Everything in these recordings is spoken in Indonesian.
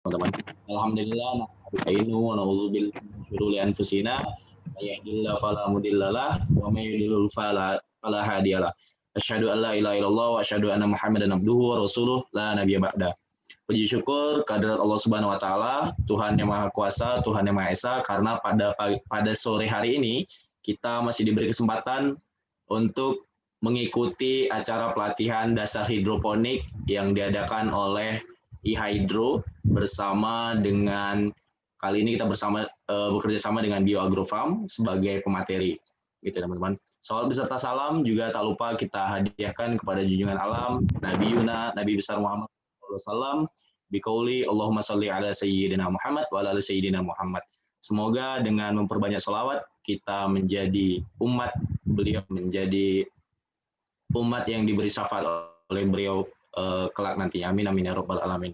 teman-teman. Alhamdulillah nasta'inu wa na'udzubillahi min syururi anfusina may yahdihillahu fala mudhillalah wa may yudhlil fala hadiyalah. Asyhadu an la ilaha illallah wa asyhadu anna Muhammadan abduhu wa rasuluh la nabiyya ba'da. Puji syukur kehadirat Allah Subhanahu wa taala, Tuhan yang Maha Kuasa, Tuhan yang Maha Esa, karena pada sore hari ini kita masih diberi kesempatan untuk mengikuti acara pelatihan dasar hidroponik yang diadakan oleh iHydro bersama dengan kali ini kita bekerja sama dengan Bio Agrofarm sebagai pemateri gitu teman-teman. Soal beserta salam juga tak lupa kita hadiahkan kepada junjungan alam Nabi Yuna, Nabi besar Muhammad SAW biqauli Allahumma sholli ala sayyidina Muhammad wa ala sayyidina Muhammad. Semoga dengan memperbanyak sholawat kita menjadi umat beliau, menjadi umat yang diberi syafaat oleh beliau kelak nanti. Amin amin ya rabbal alamin.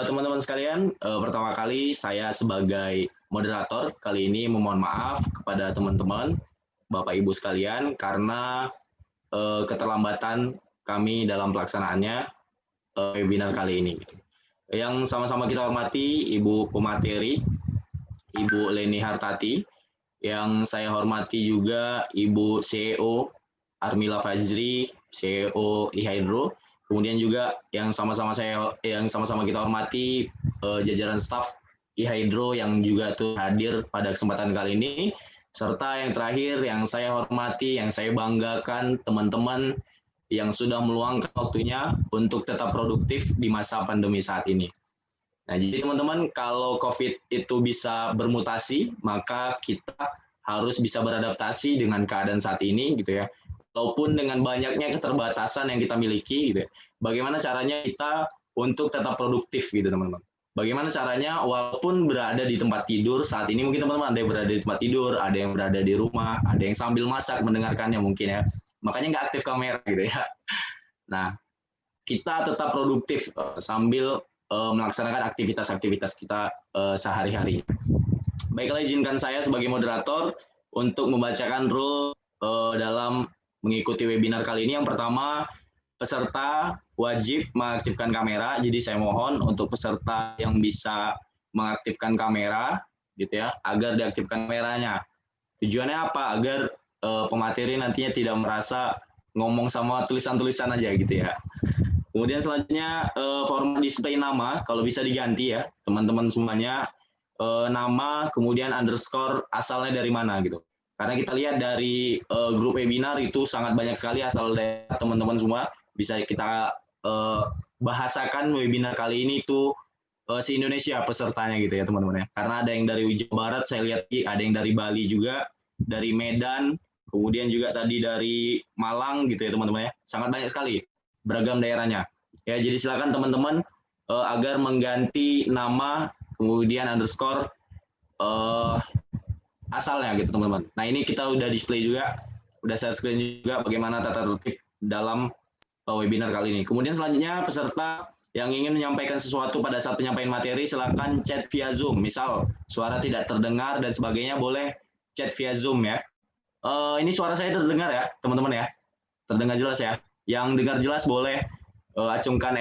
Teman-teman sekalian, pertama kali saya sebagai moderator kali ini memohon maaf kepada teman-teman, Bapak Ibu sekalian karena keterlambatan kami dalam pelaksanaannya webinar kali ini. Yang sama-sama kita hormati Ibu Pemateri, Ibu Leni Hartati, yang saya hormati juga Ibu CEO Armila Fajri, CEO iHydro, kemudian juga yang sama-sama kita hormati jajaran staf iHydro yang juga hadir pada kesempatan kali ini, serta yang terakhir yang saya hormati, yang saya banggakan teman-teman yang sudah meluangkan waktunya untuk tetap produktif di masa pandemi saat ini. Nah, jadi teman-teman, kalau COVID itu bisa bermutasi, maka kita harus bisa beradaptasi dengan keadaan saat ini, gitu ya. Walaupun dengan banyaknya keterbatasan yang kita miliki, gitu ya. Bagaimana caranya kita untuk tetap produktif, gitu teman-teman. Bagaimana caranya, walaupun berada di tempat tidur saat ini, mungkin teman-teman ada yang berada di tempat tidur, ada yang berada di rumah, ada yang sambil masak mendengarkannya mungkin ya. Makanya nggak aktif kamera, gitu ya. Nah, kita tetap produktif sambil melaksanakan aktivitas-aktivitas kita sehari-hari. Baiklah, izinkan saya sebagai moderator untuk membacakan rule dalam mengikuti webinar kali ini. Yang pertama, peserta wajib mengaktifkan kamera. Jadi saya mohon untuk peserta yang bisa mengaktifkan kamera, gitu ya, agar diaktifkan kameranya. Tujuannya apa? Agar pemateri nantinya tidak merasa ngomong sama tulisan-tulisan aja, gitu ya. Kemudian selanjutnya format display nama kalau bisa diganti ya teman-teman semuanya, nama kemudian underscore asalnya dari mana gitu. Karena kita lihat dari grup webinar itu sangat banyak sekali asal dari teman-teman semua. Bisa kita bahasakan webinar kali ini itu se-Indonesia pesertanya gitu ya teman-teman ya. Karena ada yang dari Jawa Barat saya lihat, ada yang dari Bali juga, dari Medan, kemudian juga tadi dari Malang gitu ya teman-teman ya. Sangat banyak sekali beragam daerahnya. Ya, jadi silakan teman-teman agar mengganti nama kemudian underscore asalnya gitu teman-teman. Nah, ini kita udah display juga, udah share screen juga bagaimana tata tertib dalam webinar kali ini. Kemudian selanjutnya peserta yang ingin menyampaikan sesuatu pada saat penyampaian materi silakan chat via Zoom. Misal suara tidak terdengar dan sebagainya boleh chat via Zoom ya. Ini suara saya terdengar ya, teman-teman ya. Terdengar jelas ya. Yang dengar jelas boleh acungkan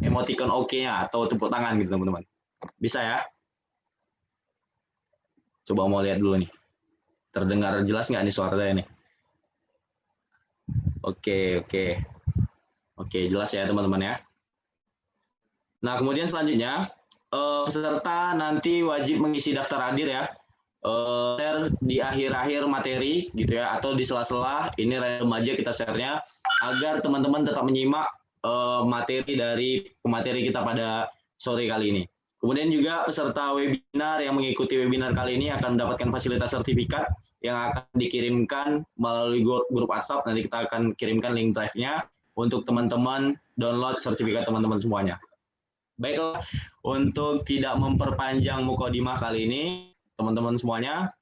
emoticon oke-nya atau tepuk tangan gitu teman-teman. Bisa ya? Coba mau lihat dulu nih. Terdengar jelas nggak nih suara saya nih? Oke, jelas ya teman-teman ya. Nah, kemudian selanjutnya peserta nanti wajib mengisi daftar hadir ya. Share di akhir-akhir materi gitu ya, atau di sela-sela, ini random aja kita share-nya agar teman-teman tetap menyimak materi dari pemateri kita pada sore kali ini. Kemudian juga peserta webinar yang mengikuti webinar kali ini akan mendapatkan fasilitas sertifikat yang akan dikirimkan melalui grup WhatsApp. Nanti kita akan kirimkan link drive-nya untuk teman-teman download sertifikat teman-teman semuanya. Baiklah, untuk tidak memperpanjang mukadimah kali ini, teman-teman semuanya,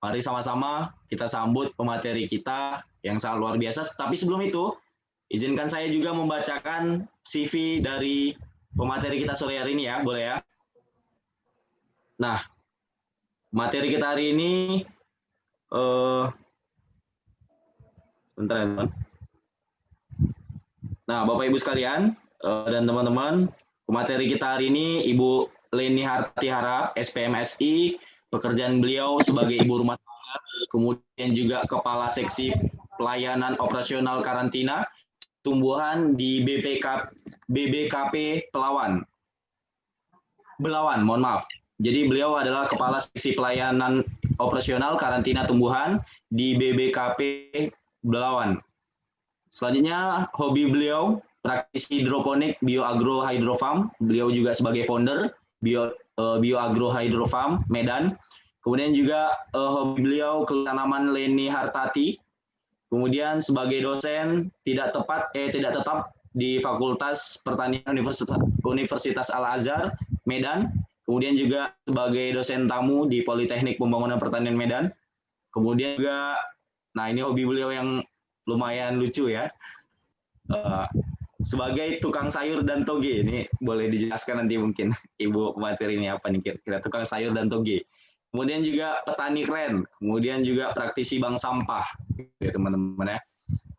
mari sama-sama kita sambut pemateri kita yang sangat luar biasa. Tapi sebelum itu, izinkan saya juga membacakan CV dari pemateri kita sore hari ini ya, boleh ya? Nah, materi kita hari ini, bentar ya teman. Nah, Bapak Ibu sekalian dan teman-teman, Pemateri kita hari ini Ibu Leni Hartati Harap, SPMSI, pekerjaan beliau sebagai ibu rumah tangga, kemudian juga Kepala Seksi Pelayanan Operasional Karantina Tumbuhan di BBKP Belawan, mohon maaf. Jadi beliau adalah Kepala Seksi Pelayanan Operasional Karantina Tumbuhan di BBKP Belawan. Selanjutnya, hobi beliau praktisi hidroponik Bioagro Hydro Farm. Beliau juga sebagai founder Bioagro Hydro Farm Medan. Kemudian juga hobi beliau ketanaman Leni Hartati. Kemudian sebagai dosen tidak tetap di Fakultas Pertanian Universitas Al-Azhar Medan. Kemudian juga sebagai dosen tamu di Politeknik Pembangunan Pertanian Medan. Kemudian juga, nah ini hobi beliau yang lumayan lucu ya. Sebagai tukang sayur dan toge, ini boleh dijelaskan nanti mungkin Ibu pemateri ini apa nih kira-kira tukang sayur dan toge. Kemudian juga petani keren, kemudian juga praktisi bank sampah, ya teman-teman ya.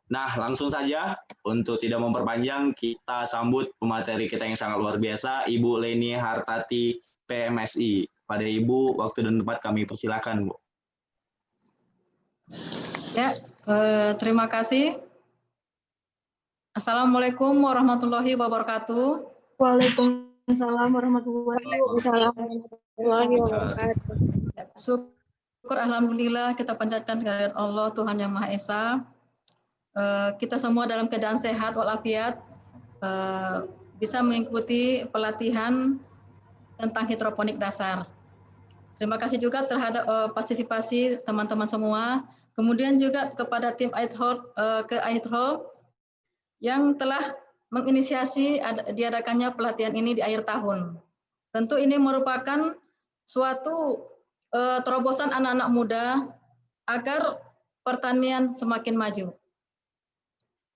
Nah, langsung saja untuk tidak memperpanjang, kita sambut pemateri kita yang sangat luar biasa, Ibu Leni Hartati, PMSI. Pada Ibu, waktu dan tempat kami persilakan, Bu. Ya, terima kasih. Assalamualaikum warahmatullahi wabarakatuh. Waalaikumsalam warahmatullahi wabarakatuh. Syukur alhamdulillah kita panjatkan kehadirat Allah Tuhan Yang Maha Esa. Kita semua dalam keadaan sehat walafiat, bisa mengikuti pelatihan tentang hidroponik dasar. Terima kasih juga terhadap partisipasi teman-teman semua. Kemudian juga kepada tim AIDHO yang telah menginisiasi diadakannya pelatihan ini di akhir tahun. Tentu ini merupakan suatu terobosan anak-anak muda agar pertanian semakin maju.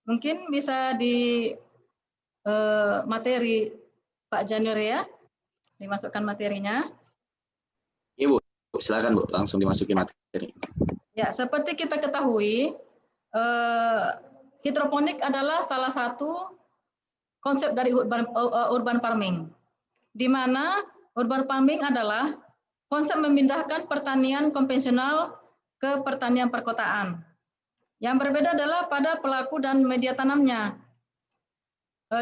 Mungkin bisa di materi Pak Janur ya, dimasukkan materinya. Ibu, silakan Bu, langsung dimasukin materi. Ya, seperti kita ketahui, hidroponik adalah salah satu konsep dari urban farming, di mana urban farming adalah konsep memindahkan pertanian konvensional ke pertanian perkotaan. Yang berbeda adalah pada pelaku dan media tanamnya,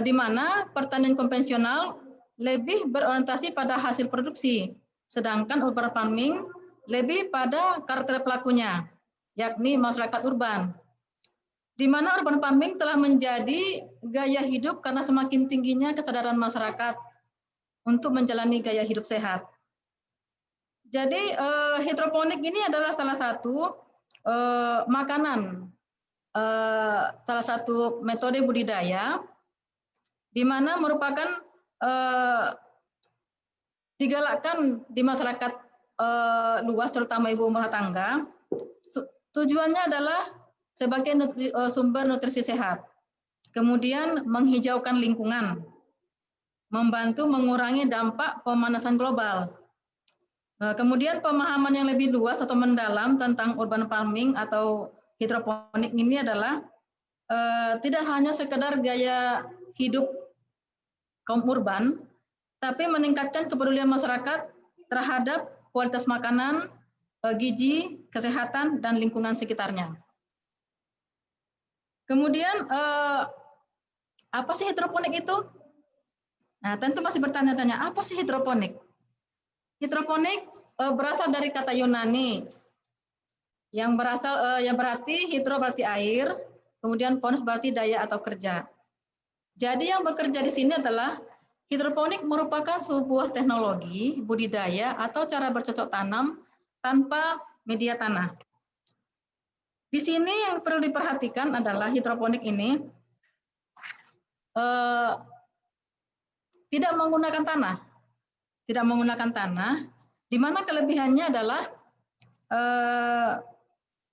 di mana pertanian konvensional lebih berorientasi pada hasil produksi, sedangkan urban farming lebih pada karakter pelakunya, yakni masyarakat urban. Di mana urban farming telah menjadi gaya hidup karena semakin tingginya kesadaran masyarakat untuk menjalani gaya hidup sehat. Jadi hidroponik ini adalah salah satu makanan, salah satu metode budidaya di mana merupakan digalakkan di masyarakat luas, terutama ibu rumah tangga. Tujuannya adalah sebagai sumber nutrisi sehat, kemudian menghijaukan lingkungan, membantu mengurangi dampak pemanasan global. Kemudian pemahaman yang lebih luas atau mendalam tentang urban farming atau hidroponik ini adalah tidak hanya sekedar gaya hidup kaum urban, tapi meningkatkan kepedulian masyarakat terhadap kualitas makanan, gizi, kesehatan, dan lingkungan sekitarnya. Kemudian apa sih hidroponik itu? Nah, tentu masih bertanya-tanya, apa sih hidroponik? Hidroponik berasal dari kata Yunani yang berarti hidro berarti air, kemudian ponos berarti daya atau kerja. Jadi yang bekerja di sini adalah hidroponik merupakan sebuah teknologi budidaya atau cara bercocok tanam tanpa media tanah. Di sini yang perlu diperhatikan adalah hidroponik ini tidak menggunakan tanah, di mana kelebihannya adalah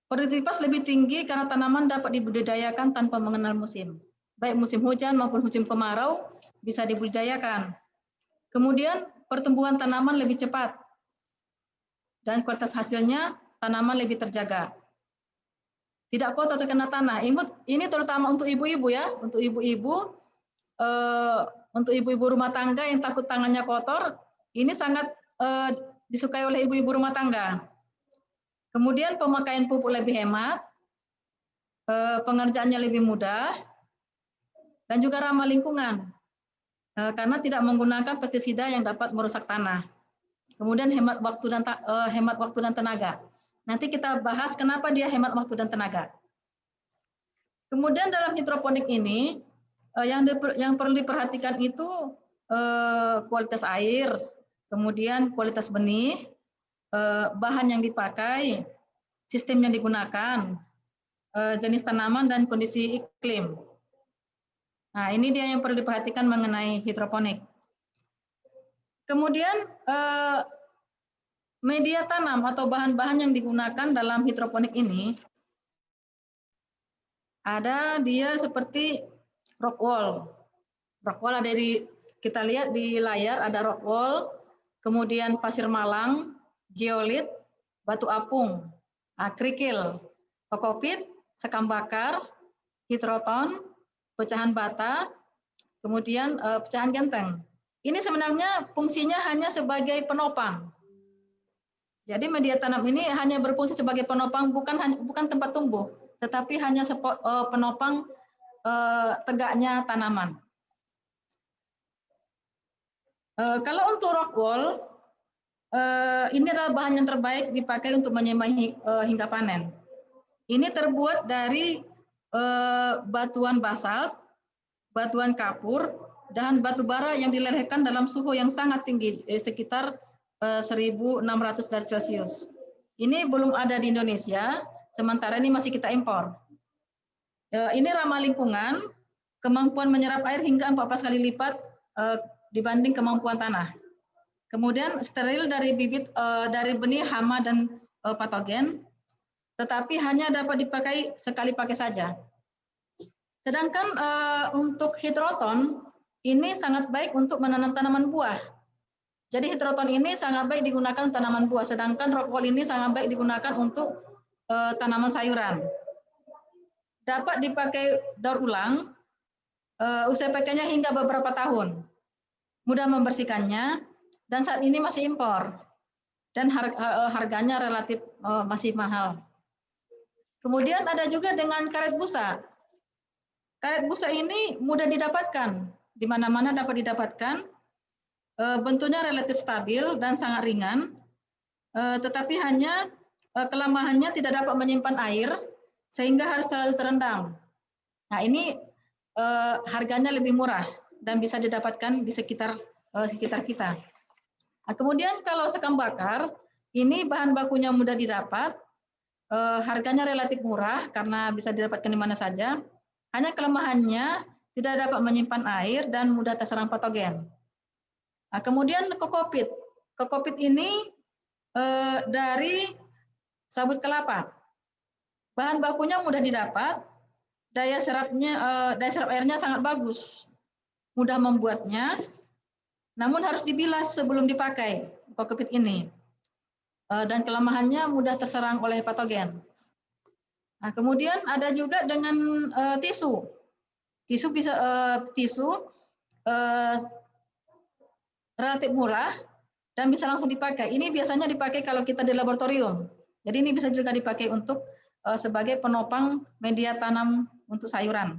produktivitas lebih tinggi karena tanaman dapat dibudidayakan tanpa mengenal musim. Baik musim hujan maupun musim kemarau bisa dibudidayakan. Kemudian pertumbuhan tanaman lebih cepat dan kualitas hasilnya tanaman lebih terjaga. Tidak kuat atau terkena tanah. Ini terutama untuk ibu-ibu ya, untuk ibu-ibu untuk ibu-ibu rumah tangga yang takut tangannya kotor, ini sangat disukai oleh ibu-ibu rumah tangga. Kemudian pemakaian pupuk lebih hemat, pengerjaannya lebih mudah, dan juga ramah lingkungan karena tidak menggunakan pestisida yang dapat merusak tanah. Kemudian hemat waktu dan tenaga. Nanti kita bahas kenapa dia hemat waktu dan tenaga. Kemudian dalam hidroponik ini yang perlu diperhatikan itu kualitas air, kemudian kualitas benih, bahan yang dipakai, sistem yang digunakan, jenis tanaman dan kondisi iklim. Nah, ini dia yang perlu diperhatikan mengenai hidroponik. Kemudian media tanam atau bahan-bahan yang digunakan dalam hidroponik ini ada dia seperti rock wall. Rock wall ada kita lihat di layar ada rock wall, kemudian pasir malang, geolit, batu apung, kerikil, kokopit, sekam bakar, hidroton, pecahan bata, kemudian pecahan genteng. Ini sebenarnya fungsinya hanya sebagai penopang. Jadi media tanam ini hanya berfungsi sebagai penopang, bukan tempat tumbuh, tetapi hanya penopang tegaknya tanaman. Kalau untuk rock wall, ini adalah bahan yang terbaik dipakai untuk menyemai hingga panen. Ini terbuat dari batuan basalt, batuan kapur, dan batu bara yang dilelehkan dalam suhu yang sangat tinggi, sekitar 1.600 derajat Celcius. Ini belum ada di Indonesia, sementara ini masih kita impor. Ini ramah lingkungan, kemampuan menyerap air hingga 14 kali lipat dibanding kemampuan tanah. Kemudian steril dari bibit dari benih hama dan patogen, tetapi hanya dapat dipakai sekali pakai saja. Sedangkan untuk hidroton ini sangat baik untuk menanam tanaman buah. Jadi hidroton ini sangat baik digunakan tanaman buah, sedangkan rock wall ini sangat baik digunakan untuk tanaman sayuran. Dapat dipakai daur ulang, usia pakainya hingga beberapa tahun. Mudah membersihkannya, dan saat ini masih impor. Dan harganya relatif masih mahal. Kemudian ada juga dengan karet busa. Karet busa ini mudah didapatkan, di mana-mana dapat didapatkan. Bentuknya relatif stabil dan sangat ringan, tetapi hanya kelemahannya tidak dapat menyimpan air, sehingga harus selalu terendam. Nah, ini harganya lebih murah dan bisa didapatkan di sekitar kita. Nah, kemudian kalau sekam bakar, ini bahan bakunya mudah didapat, harganya relatif murah karena bisa didapatkan di mana saja. Hanya kelemahannya tidak dapat menyimpan air dan mudah terserang patogen. Nah, kemudian kokopit. Kokopit ini dari sabut kelapa. Bahan bakunya mudah didapat, daya serap airnya sangat bagus, mudah membuatnya, namun harus dibilas sebelum dipakai kokopit ini. Dan kelemahannya mudah terserang oleh patogen. Nah, kemudian ada juga dengan tisu. Tisu relatif murah dan bisa langsung dipakai. Ini biasanya dipakai kalau kita di laboratorium. Jadi ini bisa juga dipakai untuk sebagai penopang media tanam untuk sayuran.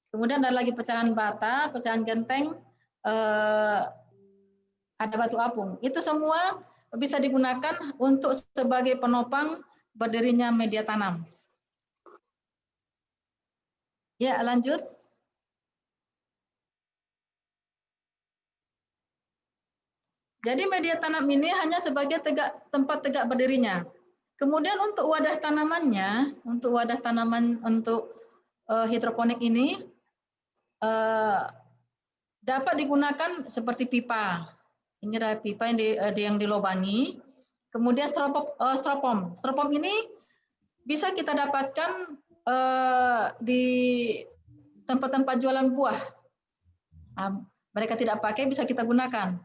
Kemudian ada lagi pecahan bata, pecahan genteng, ada batu apung. Itu semua bisa digunakan untuk sebagai penopang berdirinya media tanam. Ya, lanjut. Jadi media tanam ini hanya sebagai tempat tegak berdirinya. Kemudian untuk wadah tanamannya, untuk hidroponik ini dapat digunakan seperti pipa. Ini ada pipa yang dilobangi. Kemudian stropom. Stropom ini bisa kita dapatkan di tempat-tempat jualan buah. Nah, mereka tidak pakai, bisa kita gunakan.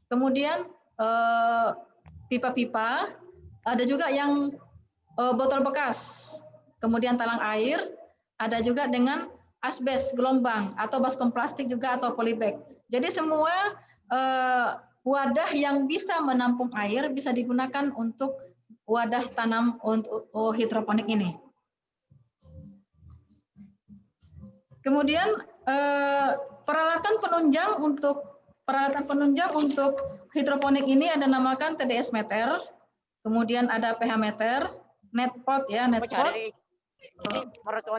Kemudian pipa-pipa, ada juga yang botol bekas, kemudian talang air, ada juga dengan asbes gelombang atau baskom plastik juga atau polybag. Jadi semua wadah yang bisa menampung air bisa digunakan untuk wadah tanam untuk hidroponik ini. Kemudian peralatan penunjang untuk hidroponik ini ada namakan TDS meter, kemudian ada pH meter, net pot ya, net pot.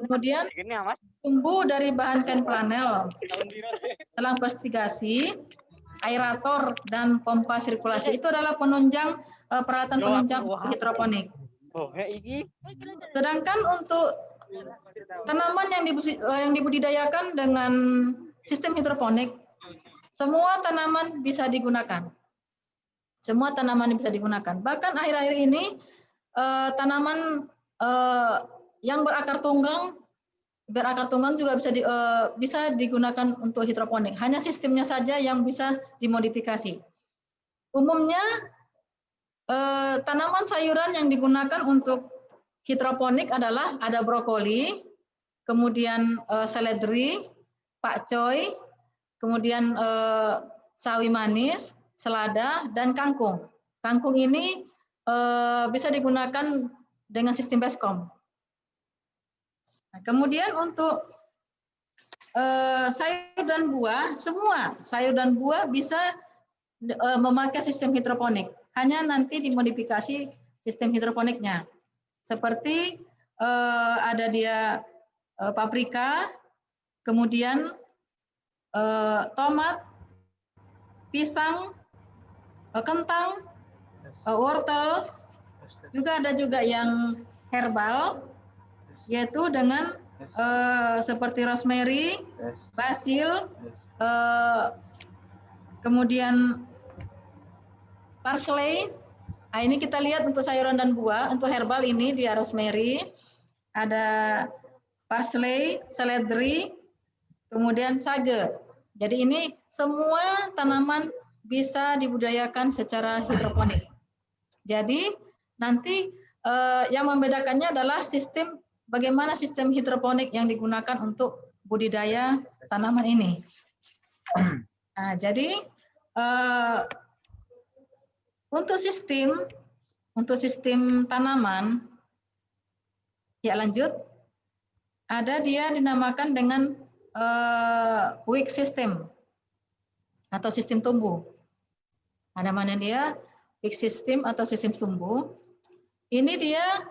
Kemudian sumbu dari bahan kain flanel, selang investigasi, aerator dan pompa sirkulasi itu adalah penunjang peralatan penunjang hidroponik. Sedangkan untuk tanaman yang dibudidayakan dengan sistem hidroponik, semua tanaman bisa digunakan. Semua tanaman bisa digunakan. Bahkan akhir-akhir ini tanaman yang berakar tunggang juga bisa digunakan untuk hidroponik. Hanya sistemnya saja yang bisa dimodifikasi. Umumnya tanaman sayuran yang digunakan untuk hidroponik adalah ada brokoli, kemudian seledri, pakcoy, kemudian sawi manis, selada, dan kangkung. Kangkung ini bisa digunakan dengan sistem baskom. Nah, kemudian untuk sayur dan buah, semua sayur dan buah bisa memakai sistem hidroponik. Hanya nanti dimodifikasi sistem hidroponiknya. Seperti ada dia paprika, kemudian tomat, pisang, kentang, wortel, juga ada juga yang herbal, yaitu dengan seperti rosemary, basil, kemudian parsley. Nah, ini kita lihat untuk sayuran dan buah, untuk herbal ini dia rosemary, ada parsley, seledri, kemudian sage. Jadi ini semua tanaman bisa dibudidayakan secara hidroponik. Jadi nanti yang membedakannya adalah bagaimana sistem hidroponik yang digunakan untuk budidaya tanaman ini. Nah, jadi untuk sistem tanaman, ya lanjut, ada dia dinamakan dengan wick system atau sistem tumbuh. Ada mana dia wick system atau sistem tumbuh. Ini dia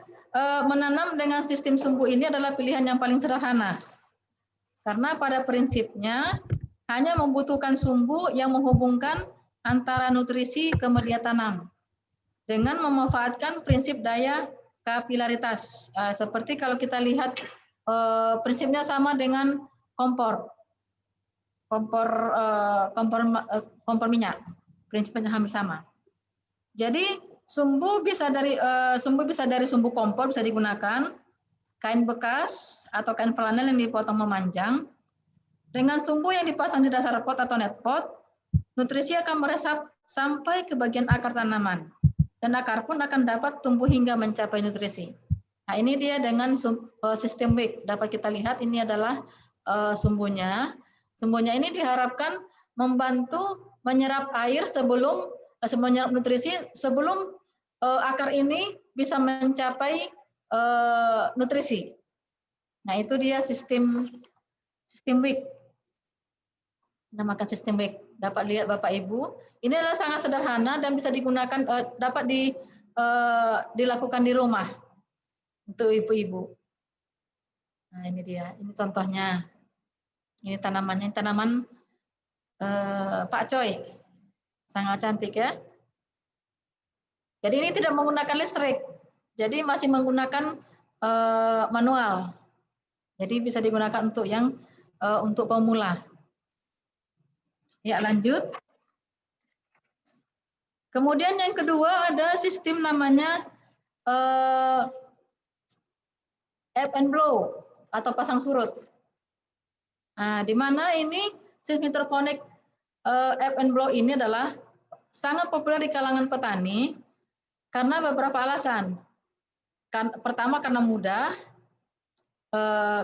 menanam dengan sistem sumbu ini adalah pilihan yang paling sederhana. Karena pada prinsipnya hanya membutuhkan sumbu yang menghubungkan antara nutrisi ke media tanam dengan memanfaatkan prinsip daya kapilaritas. Seperti kalau kita lihat prinsipnya sama dengan kompor minyak, prinsipnya hampir sama. Jadi sumbu bisa dari sumbu kompor bisa digunakan, kain bekas atau kain flanel yang dipotong memanjang. Dengan sumbu yang dipasang di dasar pot atau net pot, nutrisi akan meresap sampai ke bagian akar tanaman. Dan akar pun akan dapat tumbuh hingga mencapai nutrisi. Nah, ini dia dengan sistem wick. Dapat kita lihat ini adalah sumbunya. Sumbunya ini diharapkan membantu menyerap air menyerap nutrisi sebelum akar ini bisa mencapai nutrisi. Nah, itu dia sistem wick. Namakan sistem wick. Dapat lihat Bapak Ibu, ini adalah sangat sederhana dan bisa digunakan, dapat dilakukan di rumah untuk ibu-ibu. Nah, ini dia, ini contohnya. Ini tanamannya, tanaman pakcoy, sangat cantik ya. Jadi ini tidak menggunakan listrik, jadi masih menggunakan manual. Jadi bisa digunakan untuk pemula. Ya, lanjut. Kemudian yang kedua ada sistem namanya ebb and blow atau pasang surut. Nah, di mana ini sistem hidroponik ebb and blow ini adalah sangat populer di kalangan petani karena beberapa alasan. Pertama karena mudah,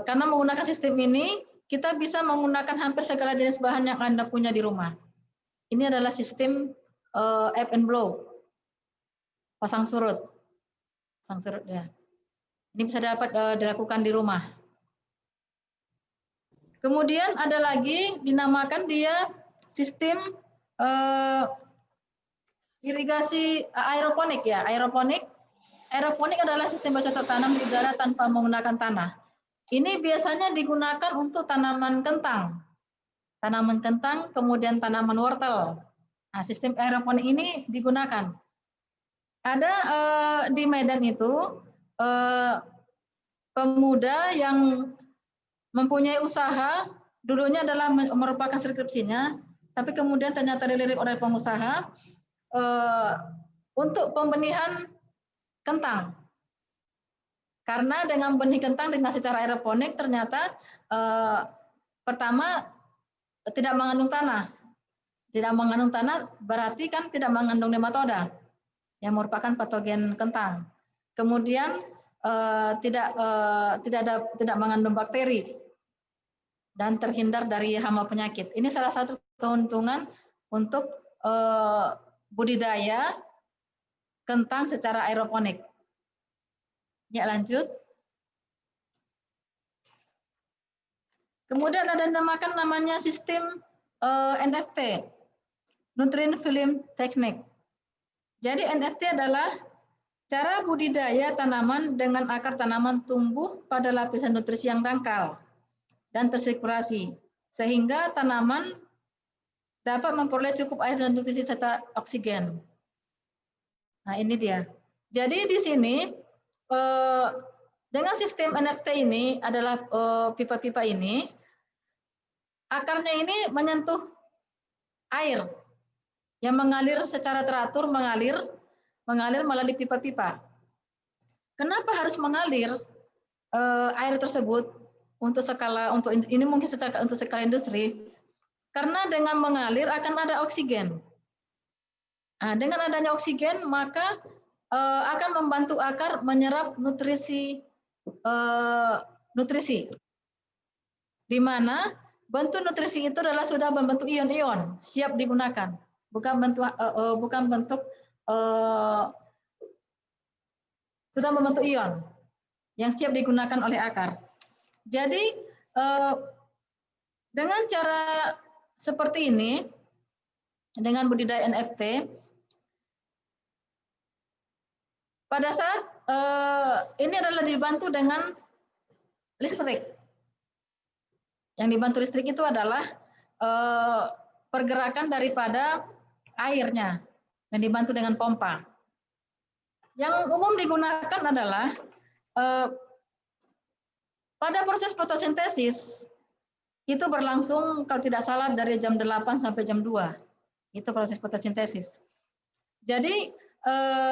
karena menggunakan sistem ini kita bisa menggunakan hampir segala jenis bahan yang Anda punya di rumah. Ini adalah sistem ebb and blow, pasang surut ya. Ini bisa dapat dilakukan di rumah. Kemudian ada lagi dinamakan dia sistem irigasi aeroponik ya. Aeroponik adalah sistem bercocok tanam di udara tanpa menggunakan tanah. Ini biasanya digunakan untuk tanaman kentang. Tanaman kentang, kemudian tanaman wortel. Nah, sistem aeroponik ini digunakan. Ada di Medan itu pemuda yang mempunyai usaha, dulunya adalah merupakan skripsinya, tapi kemudian ternyata dilirik oleh pengusaha untuk pembenihan kentang. Karena dengan benih kentang dengan secara aeroponik ternyata pertama tidak mengandung tanah. Tidak mengandung tanah berarti kan tidak mengandung nematoda yang merupakan patogen kentang. Kemudian tidak mengandung bakteri dan terhindar dari hama penyakit. Ini salah satu keuntungan untuk budidaya kentang secara aeroponik. Ya, lanjut. Kemudian ada namanya sistem NFT, Nutrient Film Technique. Jadi NFT adalah cara budidaya tanaman dengan akar tanaman tumbuh pada lapisan nutrisi yang dangkal dan tersirkulasi, sehingga tanaman dapat memperoleh cukup air dan nutrisi serta oksigen. Nah, ini dia. Jadi di sini dengan sistem NFT ini adalah pipa-pipa ini, akarnya ini menyentuh air yang mengalir secara teratur, mengalir melalui pipa-pipa. Kenapa harus mengalir air tersebut? Untuk ini mungkin untuk skala industri, karena dengan mengalir akan ada oksigen. Nah, dengan adanya oksigen maka akan membantu akar menyerap nutrisi, di mana bentuk nutrisi itu adalah sudah membentuk ion-ion siap digunakan, bukan bentuk sudah membentuk ion yang siap digunakan oleh akar. Jadi dengan cara seperti ini, dengan budidaya NFT, pada saat ini adalah dibantu dengan listrik. Yang dibantu listrik itu adalah pergerakan daripada airnya dan dibantu dengan pompa. Yang umum digunakan adalah pada proses fotosintesis itu berlangsung kalau tidak salah dari jam 8 sampai jam 2. Itu proses fotosintesis. Jadi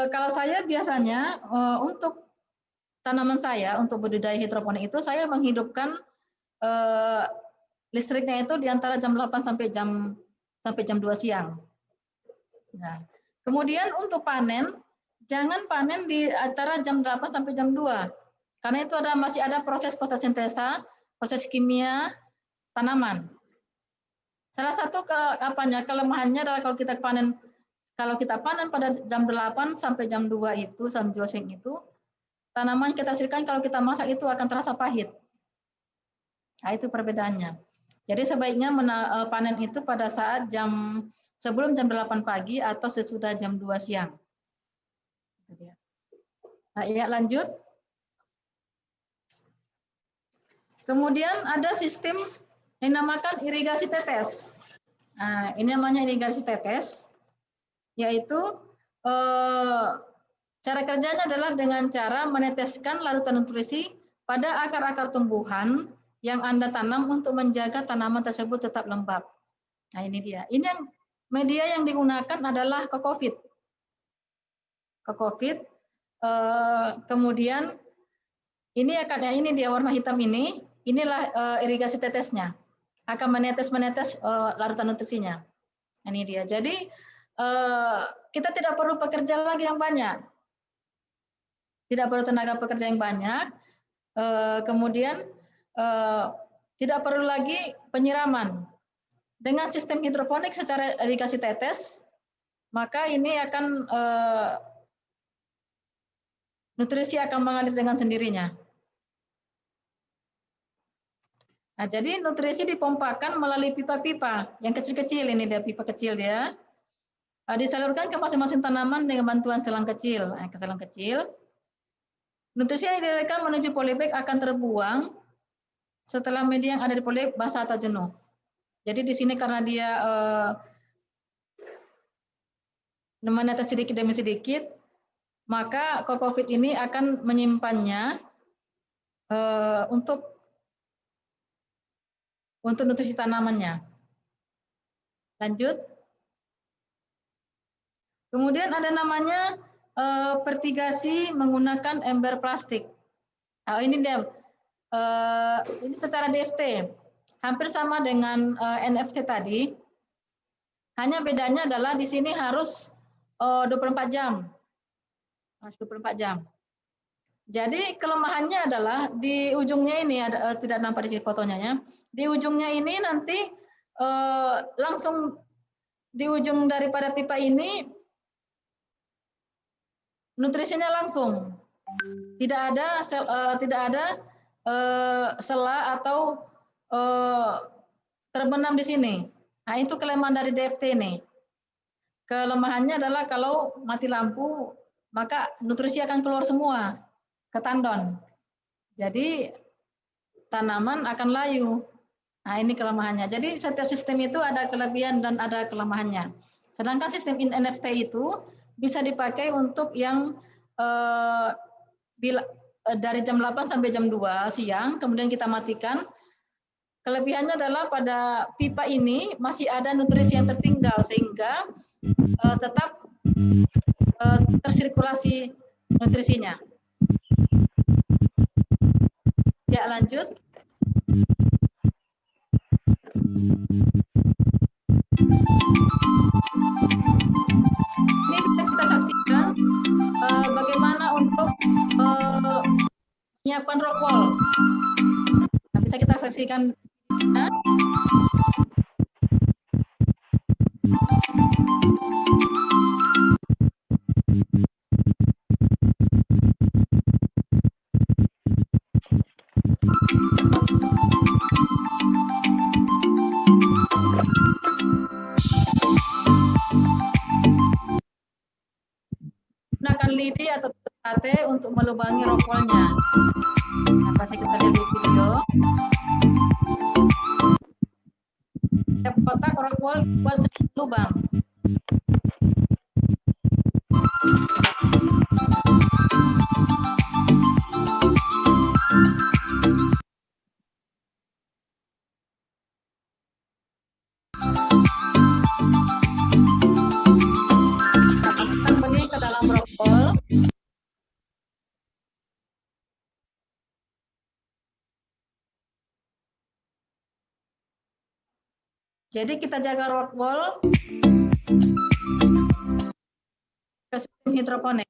kalau saya biasanya untuk tanaman saya, untuk budidaya hidroponik itu saya menghidupkan listriknya itu di antara jam 8 sampai jam 2 siang. Nah, kemudian untuk panen, jangan panen di antara jam 8 sampai jam 2. Karena itu masih ada proses fotosintesa, proses kimia tanaman. Salah satu kelemahannya adalah kalau kita panen pada jam 8 sampai jam 2 itu, jam 2 siang itu, tanaman kita hasilkan kalau kita masak itu akan terasa pahit. Nah, itu perbedaannya. Jadi sebaiknya panen itu pada saat sebelum jam 8 pagi atau sesudah jam 2 siang. Nah, ya, lanjut. Kemudian ada sistem yang dinamakan irigasi tetes. Nah, ini namanya irigasi tetes, yaitu cara kerjanya adalah dengan cara meneteskan larutan nutrisi pada akar-akar tumbuhan yang Anda tanam untuk menjaga tanaman tersebut tetap lembab. Nah, ini dia. Ini yang media yang digunakan adalah kokopit. Kokopit. Kemudian ini akarnya, ini dia warna hitam ini. Inilah irigasi tetesnya. Akan menetes larutan nutrisinya. Ini dia. Jadi kita tidak perlu pekerja lagi yang banyak. Tidak perlu tenaga pekerja yang banyak. Kemudian tidak perlu lagi penyiraman. Dengan sistem hidroponik secara irigasi tetes, maka ini akan nutrisi akan mengalir dengan sendirinya. Nah, jadi nutrisi dipompakan melalui pipa-pipa yang kecil-kecil, ini dia pipa kecil dia. Disalurkan ke masing-masing tanaman dengan bantuan selang kecil. Ke selang kecil. Nutrisi yang dialirkan menuju polybag akan terbuang setelah media yang ada di polybag basah atau jenuh. Jadi di sini karena dia menetes sedikit demi sedikit, maka kokopit ini akan menyimpannya untuk nutrisi tanamannya. Lanjut. Kemudian ada namanya fertigasi menggunakan ember plastik. Nah, ini dia. Ini secara DFT hampir sama dengan NFT tadi. Hanya bedanya adalah di sini harus 24 jam. 24 jam. Jadi kelemahannya adalah di ujungnya ini ada tidak nampak di sini fotonya ya. Di ujungnya ini nanti langsung di ujung daripada pipa ini nutrisinya langsung. Tidak ada sela atau terbenam di sini. Nah, itu kelemahan dari DFT ini. Kelemahannya adalah kalau mati lampu, maka nutrisi akan keluar semua ke tandon. Jadi tanaman akan layu. Nah, ini kelemahannya. Jadi setiap sistem itu ada kelebihan dan ada kelemahannya. Sedangkan sistem NFT itu bisa dipakai untuk yang dari jam 8 sampai jam 2 siang, kemudian kita matikan. Kelebihannya adalah pada pipa ini masih ada nutrisi yang tertinggal sehingga tetap tersirkulasi nutrisinya. Ya, lanjut. Ini bisa kita saksikan bagaimana untuk menyiapkan rock wall. Nah, bisa kita saksikan. Gunakan lidi atau sate untuk melubangi rock wall-nya. Nah, pasti kita lihat di video. Setiap kotak rock wall buat lubang. Masukkan benih ke dalam rock wall. Jadi kita jaga rock wall ke sistem hidroponik.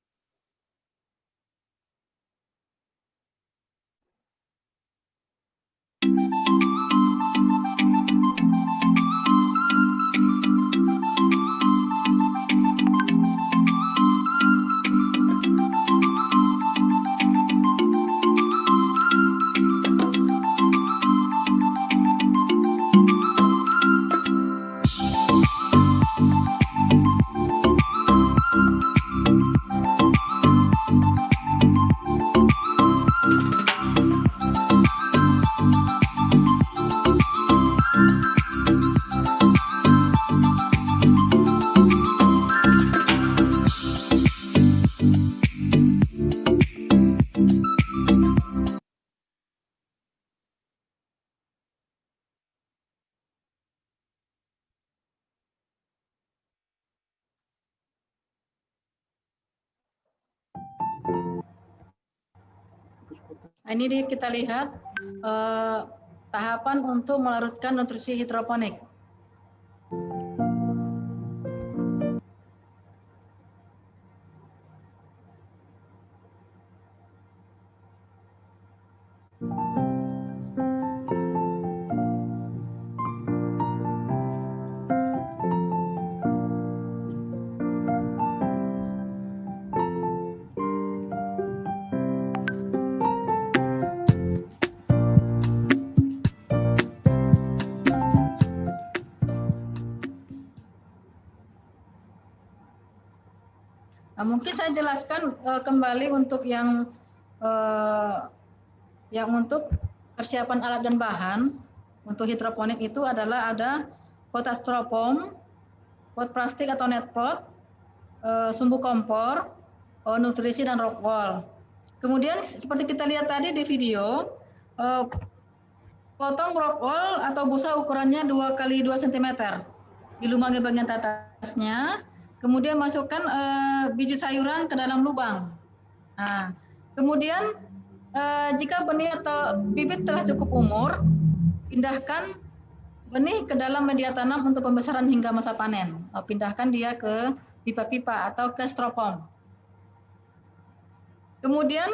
Nah, ini kita lihat tahapan untuk melarutkan nutrisi hidroponik. Nah, mungkin saya jelaskan kembali untuk yang untuk persiapan alat dan bahan untuk hidroponik itu adalah ada kotak styrofoam, pot plastik atau net pot, sumbu kompor, nutrisi dan rock wool. Kemudian seperti kita lihat tadi di video, potong rock wool atau busa ukurannya 2 x 2 cm. Dilubangi bagian atasnya, kemudian masukkan biji sayuran ke dalam lubang. Nah, kemudian jika benih atau bibit telah cukup umur, pindahkan benih ke dalam media tanam untuk pembesaran hingga masa panen. Pindahkan dia ke pipa-pipa atau ke styrofoam. Kemudian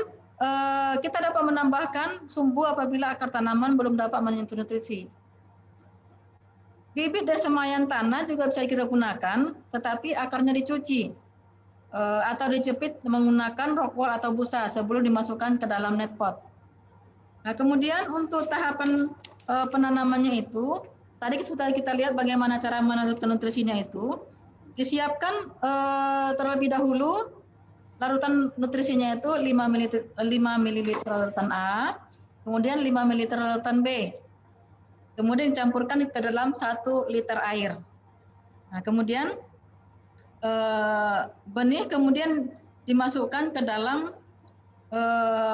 kita dapat menambahkan sumbu apabila akar tanaman belum dapat menyentuh nutrisi. Bibit dari semaian tanah juga bisa kita gunakan, tetapi akarnya dicuci atau dijepit menggunakan rock wool atau busa sebelum dimasukkan ke dalam net pot. Nah, kemudian untuk tahapan penanamannya itu, tadi sudah kita lihat bagaimana cara melarutkan nutrisinya itu. Disiapkan terlebih dahulu larutan nutrisinya itu 5 ml larutan A, kemudian 5 ml larutan B. Kemudian dicampurkan ke dalam 1 liter air. Nah, kemudian benih kemudian dimasukkan ke dalam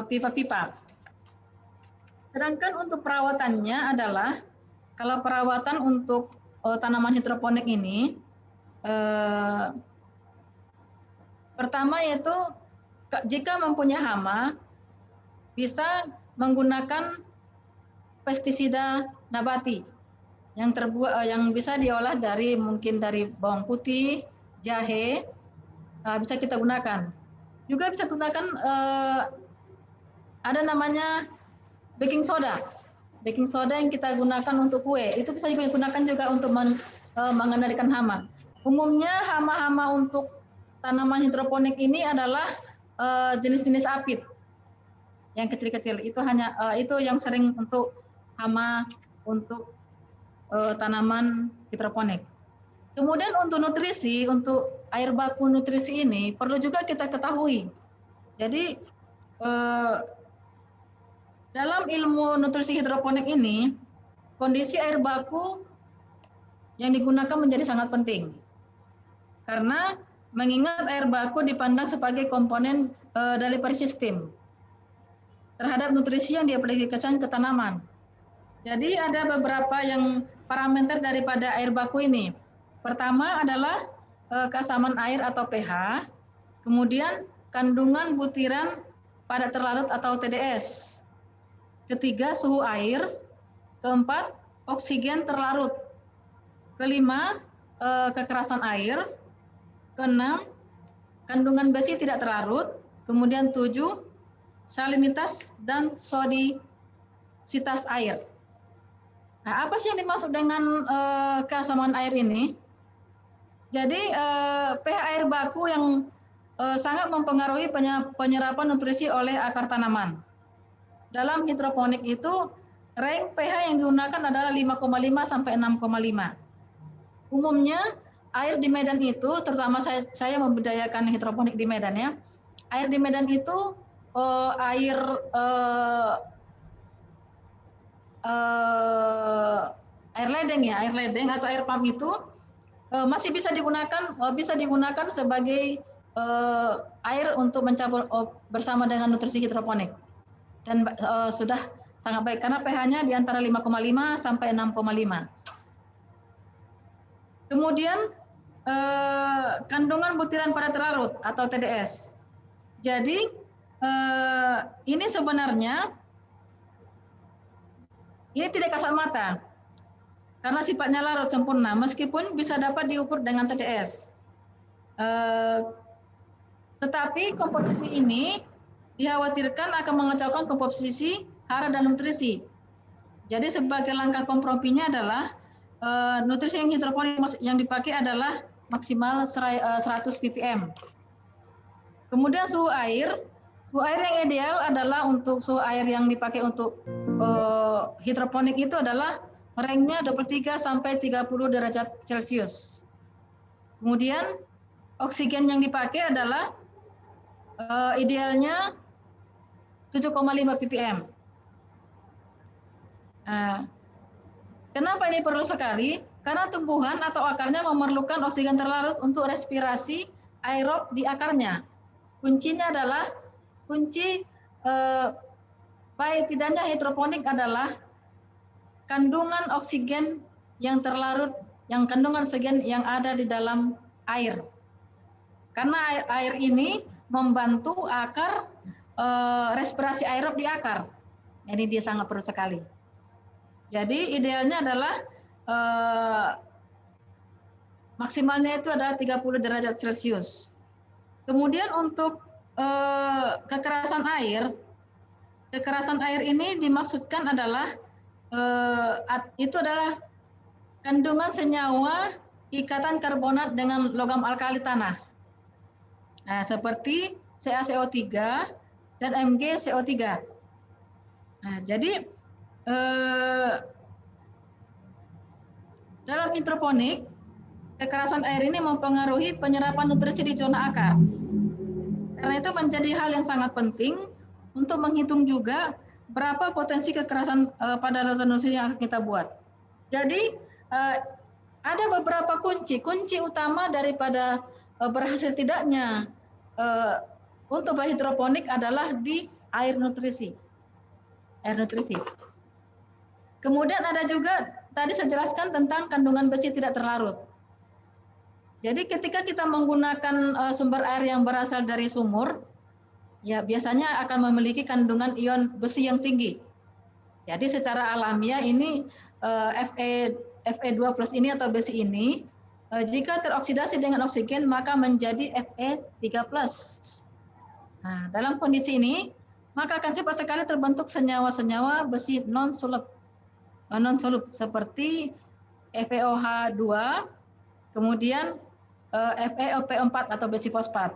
pipa-pipa. Sedangkan untuk perawatannya adalah, kalau perawatan untuk tanaman hidroponik ini, pertama yaitu jika mempunyai hama, bisa menggunakan pestisida nabati yang bisa diolah mungkin dari bawang putih, jahe, bisa kita gunakan. Juga bisa gunakan ada namanya baking soda. Baking soda yang kita gunakan untuk kue, itu bisa digunakan juga untuk mengendalikan hama. Umumnya hama-hama untuk tanaman hidroponik ini adalah jenis-jenis apit yang kecil-kecil. Itu yang sering untuk hama untuk tanaman hidroponik. Kemudian untuk nutrisi, untuk air baku nutrisi ini perlu juga kita ketahui. Jadi dalam ilmu nutrisi hidroponik ini, kondisi air baku yang digunakan menjadi sangat penting. Karena mengingat air baku dipandang sebagai komponen delivery system terhadap nutrisi yang diaplikasikan ke tanaman. Jadi ada beberapa yang parameter daripada air baku ini. Pertama adalah keasaman air atau pH, kemudian kandungan butiran padat terlarut atau TDS. Ketiga, suhu air. Keempat, oksigen terlarut. Kelima, kekerasan air. Keenam, kandungan besi tidak terlarut. Kemudian 7, salinitas dan sodisitas air. Nah, apa sih yang dimaksud dengan keasaman air ini? Jadi pH air baku yang sangat mempengaruhi penyerapan nutrisi oleh akar tanaman. Dalam hidroponik itu, range pH yang digunakan adalah 5,5 sampai 6,5. Umumnya air di Medan itu, terutama saya membudidayakan hidroponik di Medan ya. Air di Medan itu air ledeng ya, air ledeng atau air pump itu masih bisa digunakan sebagai air untuk mencampur bersama dengan nutrisi hidroponik, dan sudah sangat baik karena pH-nya di antara 5,5 sampai 6,5. Kemudian kandungan butiran padat terlarut atau TDS. Jadi ini sebenarnya ini tidak kasat mata karena sifatnya larut sempurna, meskipun bisa dapat diukur dengan TDS. Tetapi komposisi ini dikhawatirkan akan mengacaukan komposisi hara dan nutrisi. Jadi sebagai langkah komprominya adalah nutrisi yang hidroponik yang dipakai adalah maksimal 100 ppm. Kemudian suhu air yang ideal adalah untuk suhu air yang dipakai untuk hidroponik itu adalah range-nya 23 sampai 30 derajat Celcius. Kemudian oksigen yang dipakai adalah idealnya 7,5 ppm. Kenapa ini perlu sekali? Karena tumbuhan atau akarnya memerlukan oksigen terlarut untuk respirasi aerob di akarnya. Kuncinya adalah baik tidaknya hidroponik adalah kandungan oksigen yang terlarut, kandungan oksigen yang ada di dalam air. Karena air ini membantu akar respirasi aerob di akar. Jadi dia sangat perlu sekali. Jadi idealnya adalah maksimalnya itu adalah 30 derajat Celcius. Kemudian untuk kekerasan air ini dimaksudkan adalah itu adalah kandungan senyawa ikatan karbonat dengan logam alkali tanah. Nah, seperti CaCO3 dan MgCO3. Nah, jadi dalam hidroponik, kekerasan air ini mempengaruhi penyerapan nutrisi di zona akar. Karena itu menjadi hal yang sangat penting untuk menghitung juga berapa potensi kekerasan pada larutan nutrisi yang akan kita buat. Jadi ada beberapa kunci utama daripada berhasil tidaknya untuk hidroponik adalah di air nutrisi. Kemudian ada juga tadi saya jelaskan tentang kandungan besi tidak terlarut. Jadi ketika kita menggunakan sumber air yang berasal dari sumur, ya biasanya akan memiliki kandungan ion besi yang tinggi. Jadi secara alamiah ini Fe2+ ini atau besi ini jika teroksidasi dengan oksigen maka menjadi Fe3+. Nah, dalam kondisi ini maka akan cepat sekali terbentuk senyawa-senyawa besi non-soluble seperti FeOH2, kemudian FeOP4 atau besi fosfat.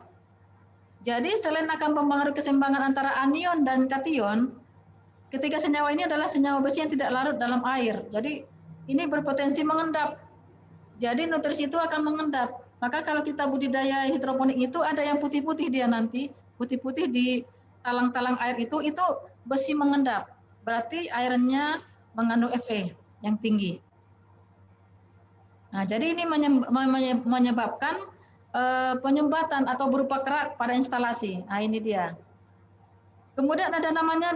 Jadi selain akan mempengaruhi keseimbangan antara anion dan kation, ketiga senyawa ini adalah senyawa besi yang tidak larut dalam air. Jadi ini berpotensi mengendap. Jadi nutrisi itu akan mengendap. Maka kalau kita budidaya hidroponik itu ada yang putih-putih dia nanti, putih-putih di talang-talang air itu besi mengendap. Berarti airnya mengandung Fe yang tinggi. Nah, jadi ini menyebabkan penyumbatan atau berupa kerak pada instalasi. Nah, ini dia. Kemudian ada namanya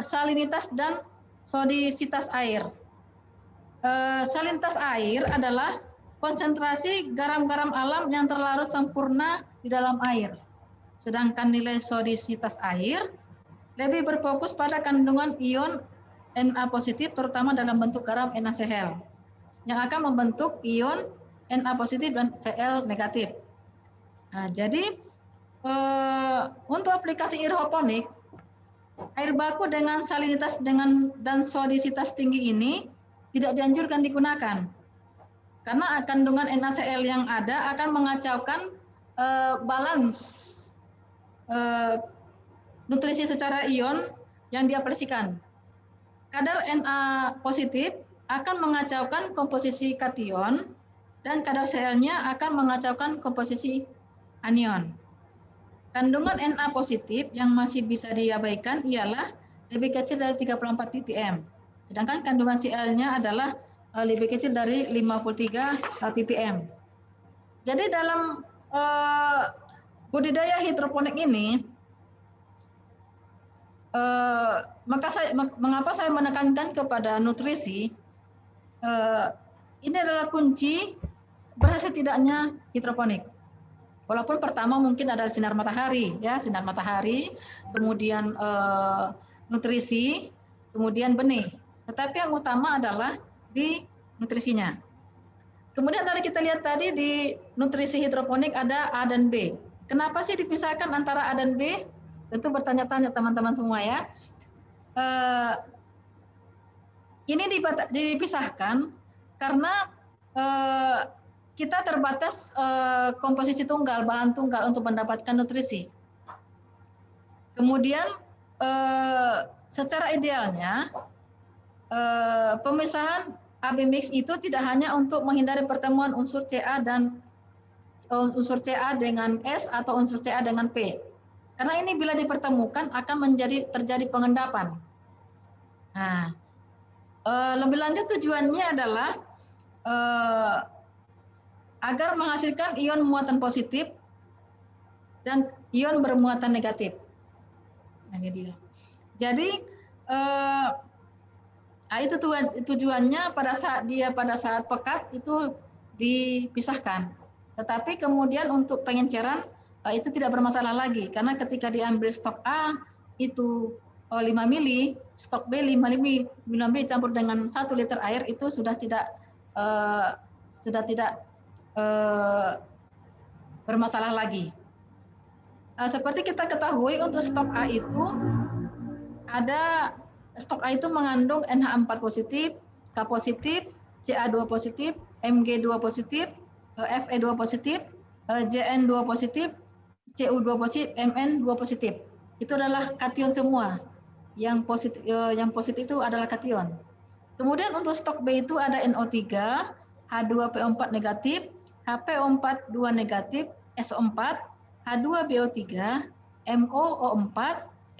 salinitas dan sodisitas air. Salinitas air adalah konsentrasi garam-garam alam yang terlarut sempurna di dalam air. Sedangkan nilai sodisitas air lebih berfokus pada kandungan ion Na positif terutama dalam bentuk garam NaCl yang akan membentuk ion Na positif dan Cl negatif. Nah, jadi untuk aplikasi hidroponik, air baku dengan salinitas dan sodisitas tinggi ini tidak dianjurkan digunakan. Karena kandungan NaCl yang ada akan mengacaukan balance nutrisi secara ion yang diaplikasikan. Kadar Na positif akan mengacaukan komposisi kation dan kadar Cl-nya akan mengacaukan komposisi anion. Kandungan Na positif yang masih bisa diabaikan ialah lebih kecil dari 34 ppm. Sedangkan kandungan Cl-nya adalah lebih kecil dari 53 ppm. Jadi dalam budidaya hidroponik ini, mengapa saya menekankan kepada nutrisi? Ini adalah kunci berhasil tidaknya hidroponik. Walaupun pertama mungkin ada sinar matahari, ya sinar matahari, kemudian nutrisi, kemudian benih. Tetapi yang utama adalah di nutrisinya. Kemudian dari kita lihat tadi di nutrisi hidroponik ada A dan B. Kenapa sih dipisahkan antara A dan B? Tentu bertanya-tanya teman-teman semua ya. Ini dipisahkan karena kita terbatas komposisi tunggal, bahan tunggal untuk mendapatkan nutrisi. Kemudian secara idealnya pemisahan AB mix itu tidak hanya untuk menghindari pertemuan unsur Ca dengan S atau unsur Ca dengan P. Karena ini bila dipertemukan akan terjadi pengendapan. Nah, lebih lanjut tujuannya adalah agar menghasilkan ion muatan positif dan ion bermuatan negatif. Nah, dia. Jadi itu tujuannya pada saat pekat itu dipisahkan. Tetapi kemudian untuk pengenceran itu tidak bermasalah lagi karena ketika diambil stok A itu 5 mili, stok B 5 mili campur dengan 1 liter air itu sudah tidak bermasalah lagi. Seperti kita ketahui untuk stok A itu stok A itu mengandung NH4 positif, K positif, Ca2 positif, Mg2 positif, Fe2 positif, Zn2 positif, Cu2 positif, Mn2 positif. Itu adalah kation semua. Yang positif itu adalah kation. Kemudian untuk stok B itu ada NO3, H2PO4 negatif, HPO4 2 negatif, SO4, H2BO3, MOO4,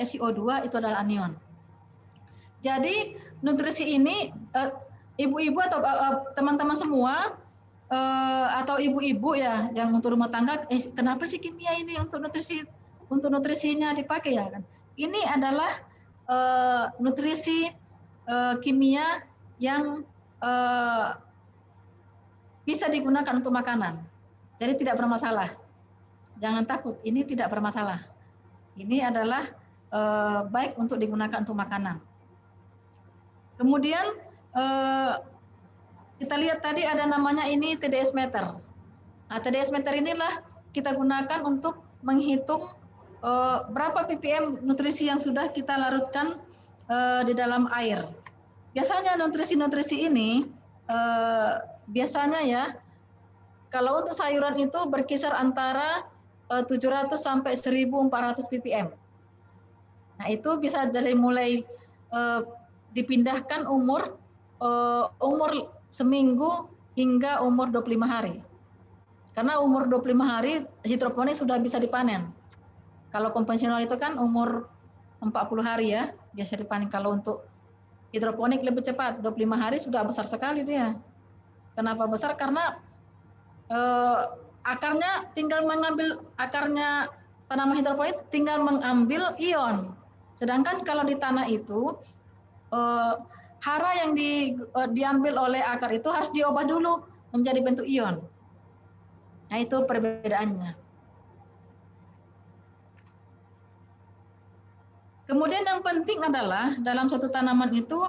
SiO2 itu adalah anion. Jadi nutrisi ini ibu-ibu atau teman-teman semua atau ibu-ibu ya yang untuk rumah tangga, kenapa sih kimia ini untuk nutrisinya dipakai ya kan? Ini adalah nutrisi kimia yang bisa digunakan untuk makanan. Jadi tidak bermasalah. Jangan takut, ini tidak bermasalah. Ini adalah baik untuk digunakan untuk makanan. Kemudian kita lihat tadi ada namanya ini TDS meter. Nah, TDS meter inilah kita gunakan untuk menghitung berapa ppm nutrisi yang sudah kita larutkan di dalam air. Biasanya nutrisi-nutrisi ini biasanya ya kalau untuk sayuran itu berkisar antara 700 sampai 1.400 ppm. Nah, itu bisa dari mulai dipindahkan umur seminggu hingga umur 25 hari. Karena umur 25 hari hidroponik sudah bisa dipanen. Kalau konvensional itu kan umur 40 hari ya, biasa dipanen. Kalau untuk hidroponik lebih cepat, 25 hari sudah besar sekali dia. Kenapa besar? Karena akarnya tanaman hidroponik tinggal mengambil ion. Sedangkan kalau di tanah itu hara yang diambil oleh akar itu harus diubah dulu menjadi bentuk ion. Nah, itu perbedaannya. Kemudian yang penting adalah dalam suatu tanaman itu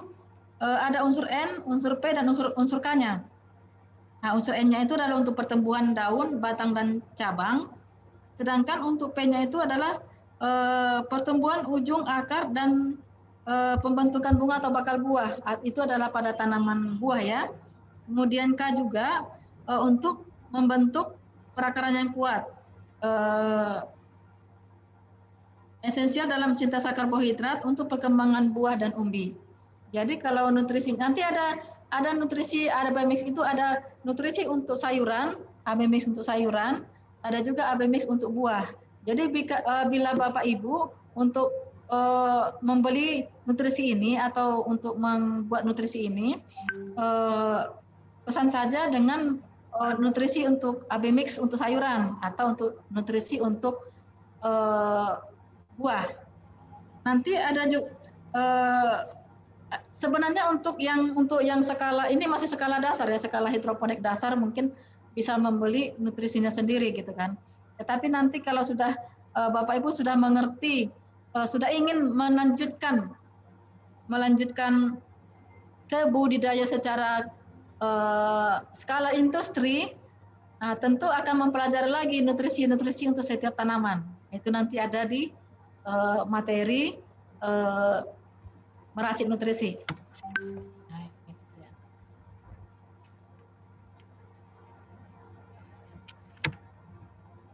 ada unsur N, unsur P, dan unsur K-nya. Nah, unsur N-nya itu adalah untuk pertumbuhan daun, batang, dan cabang. Sedangkan untuk P-nya itu adalah pertumbuhan ujung akar dan pembentukan bunga atau bakal buah. Itu adalah pada tanaman buah ya. Kemudian K juga untuk membentuk perakaran yang kuat. Esensial dalam sintesa karbohidrat untuk perkembangan buah dan umbi. Jadi kalau nutrisi nanti ada nutrisi, ada ABMix itu ada nutrisi untuk sayuran, ABMix untuk sayuran, ada juga ABMix untuk buah. Jadi bila Bapak Ibu untuk membeli nutrisi ini atau untuk membuat nutrisi ini, pesan saja dengan nutrisi untuk ABMix untuk sayuran atau untuk nutrisi untuk buah. Nanti ada juga sebenarnya untuk yang skala ini masih skala dasar ya, skala hidroponik dasar mungkin bisa membeli nutrisinya sendiri gitu kan. Tetapi nanti kalau sudah Bapak Ibu sudah mengerti, sudah ingin melanjutkan ke budidaya secara skala industri, tentu akan mempelajari lagi nutrisi-nutrisi untuk setiap tanaman. Itu nanti ada di materi meracik nutrisi.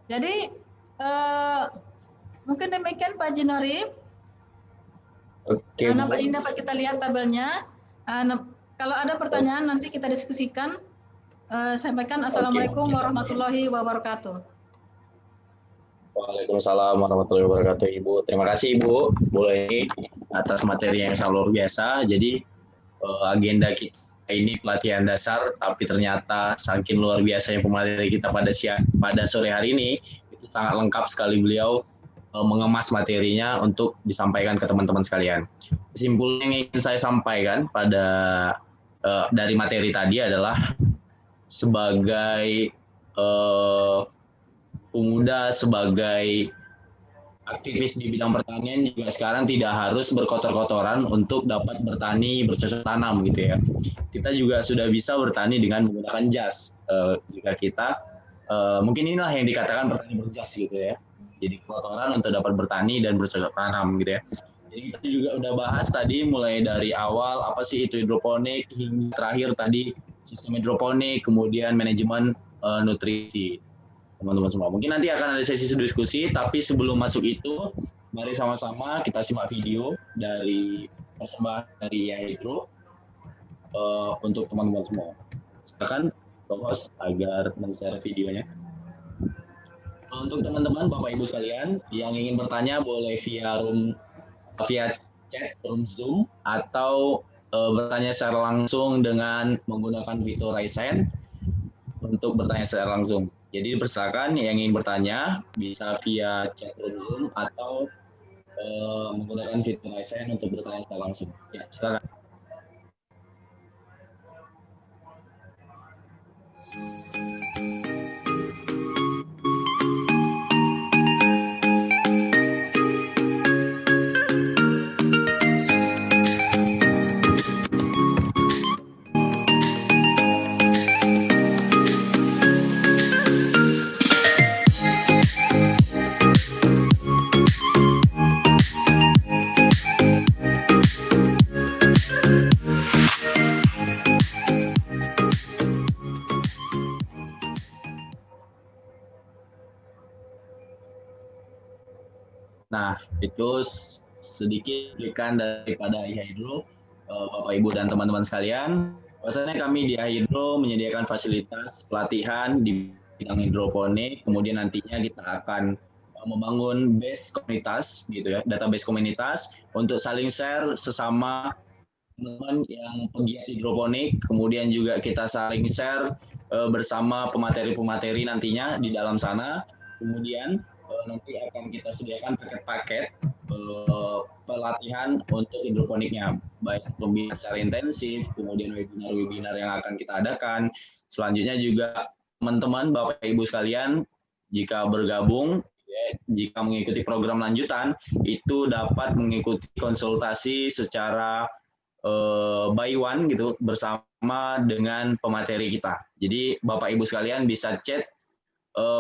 Jadi mungkin demikian Pak Jinori. Oke. Ini dapat kita lihat tabelnya. Kalau ada pertanyaan nanti kita diskusikan. Sampaikan. Assalamualaikum warahmatullahi wabarakatuh. Waalaikumsalam warahmatullahi wabarakatuh, Ibu. Terima kasih, Ibu. Boleh atas materi yang sangat luar biasa. Jadi agenda kita ini pelatihan dasar, tapi ternyata saking luar biasanya pemateri kita pada sore hari ini, itu sangat lengkap sekali beliau mengemas materinya untuk disampaikan ke teman-teman sekalian. Kesimpulan yang ingin saya sampaikan dari materi tadi adalah sebagai pemuda, sebagai aktivis di bidang pertanian juga sekarang tidak harus berkotor-kotoran untuk dapat bertani bercocok tanam gitu ya. Kita juga sudah bisa bertani dengan menggunakan jas. Jika kita mungkin inilah yang dikatakan bertani berjas gitu ya. Jadi kotoran untuk dapat bertani dan bercocok tanam gitu ya. Jadi kita juga udah bahas tadi mulai dari awal apa sih itu hidroponik hingga terakhir tadi sistem hidroponik, kemudian manajemen nutrisi. Teman-teman semua. Mungkin nanti akan ada sesi diskusi, tapi sebelum masuk itu, mari sama-sama kita simak video dari persembahan dari Hydro untuk teman-teman semua. Silakan host agar men-share videonya. Untuk teman-teman, Bapak Ibu sekalian, yang ingin bertanya boleh via chat room Zoom atau bertanya secara langsung dengan menggunakan fitur Raise Hand untuk bertanya secara langsung. Jadi dipersilakan yang ingin bertanya bisa via chat room Zoom atau menggunakan fitur Raise Hand untuk bertanya secara langsung. Ya, silakan. Nah, itu sedikit cuplikan daripada iHydro, Bapak Ibu dan teman-teman sekalian. Bahwasanya kami di iHydro menyediakan fasilitas pelatihan di bidang hidroponik, kemudian nantinya kita akan membangun base komunitas gitu ya, database komunitas untuk saling share sesama teman-teman yang pegiat hidroponik, kemudian juga kita saling share bersama pemateri-pemateri nantinya di dalam sana. Kemudian nanti akan kita sediakan paket-paket pelatihan untuk hidroponiknya, baik pembinaan secara intensif, kemudian webinar-webinar yang akan kita adakan. Selanjutnya juga teman-teman, Bapak Ibu sekalian, jika bergabung, jika mengikuti program lanjutan, itu dapat mengikuti konsultasi secara by one gitu bersama dengan pemateri kita. Jadi Bapak Ibu sekalian bisa chat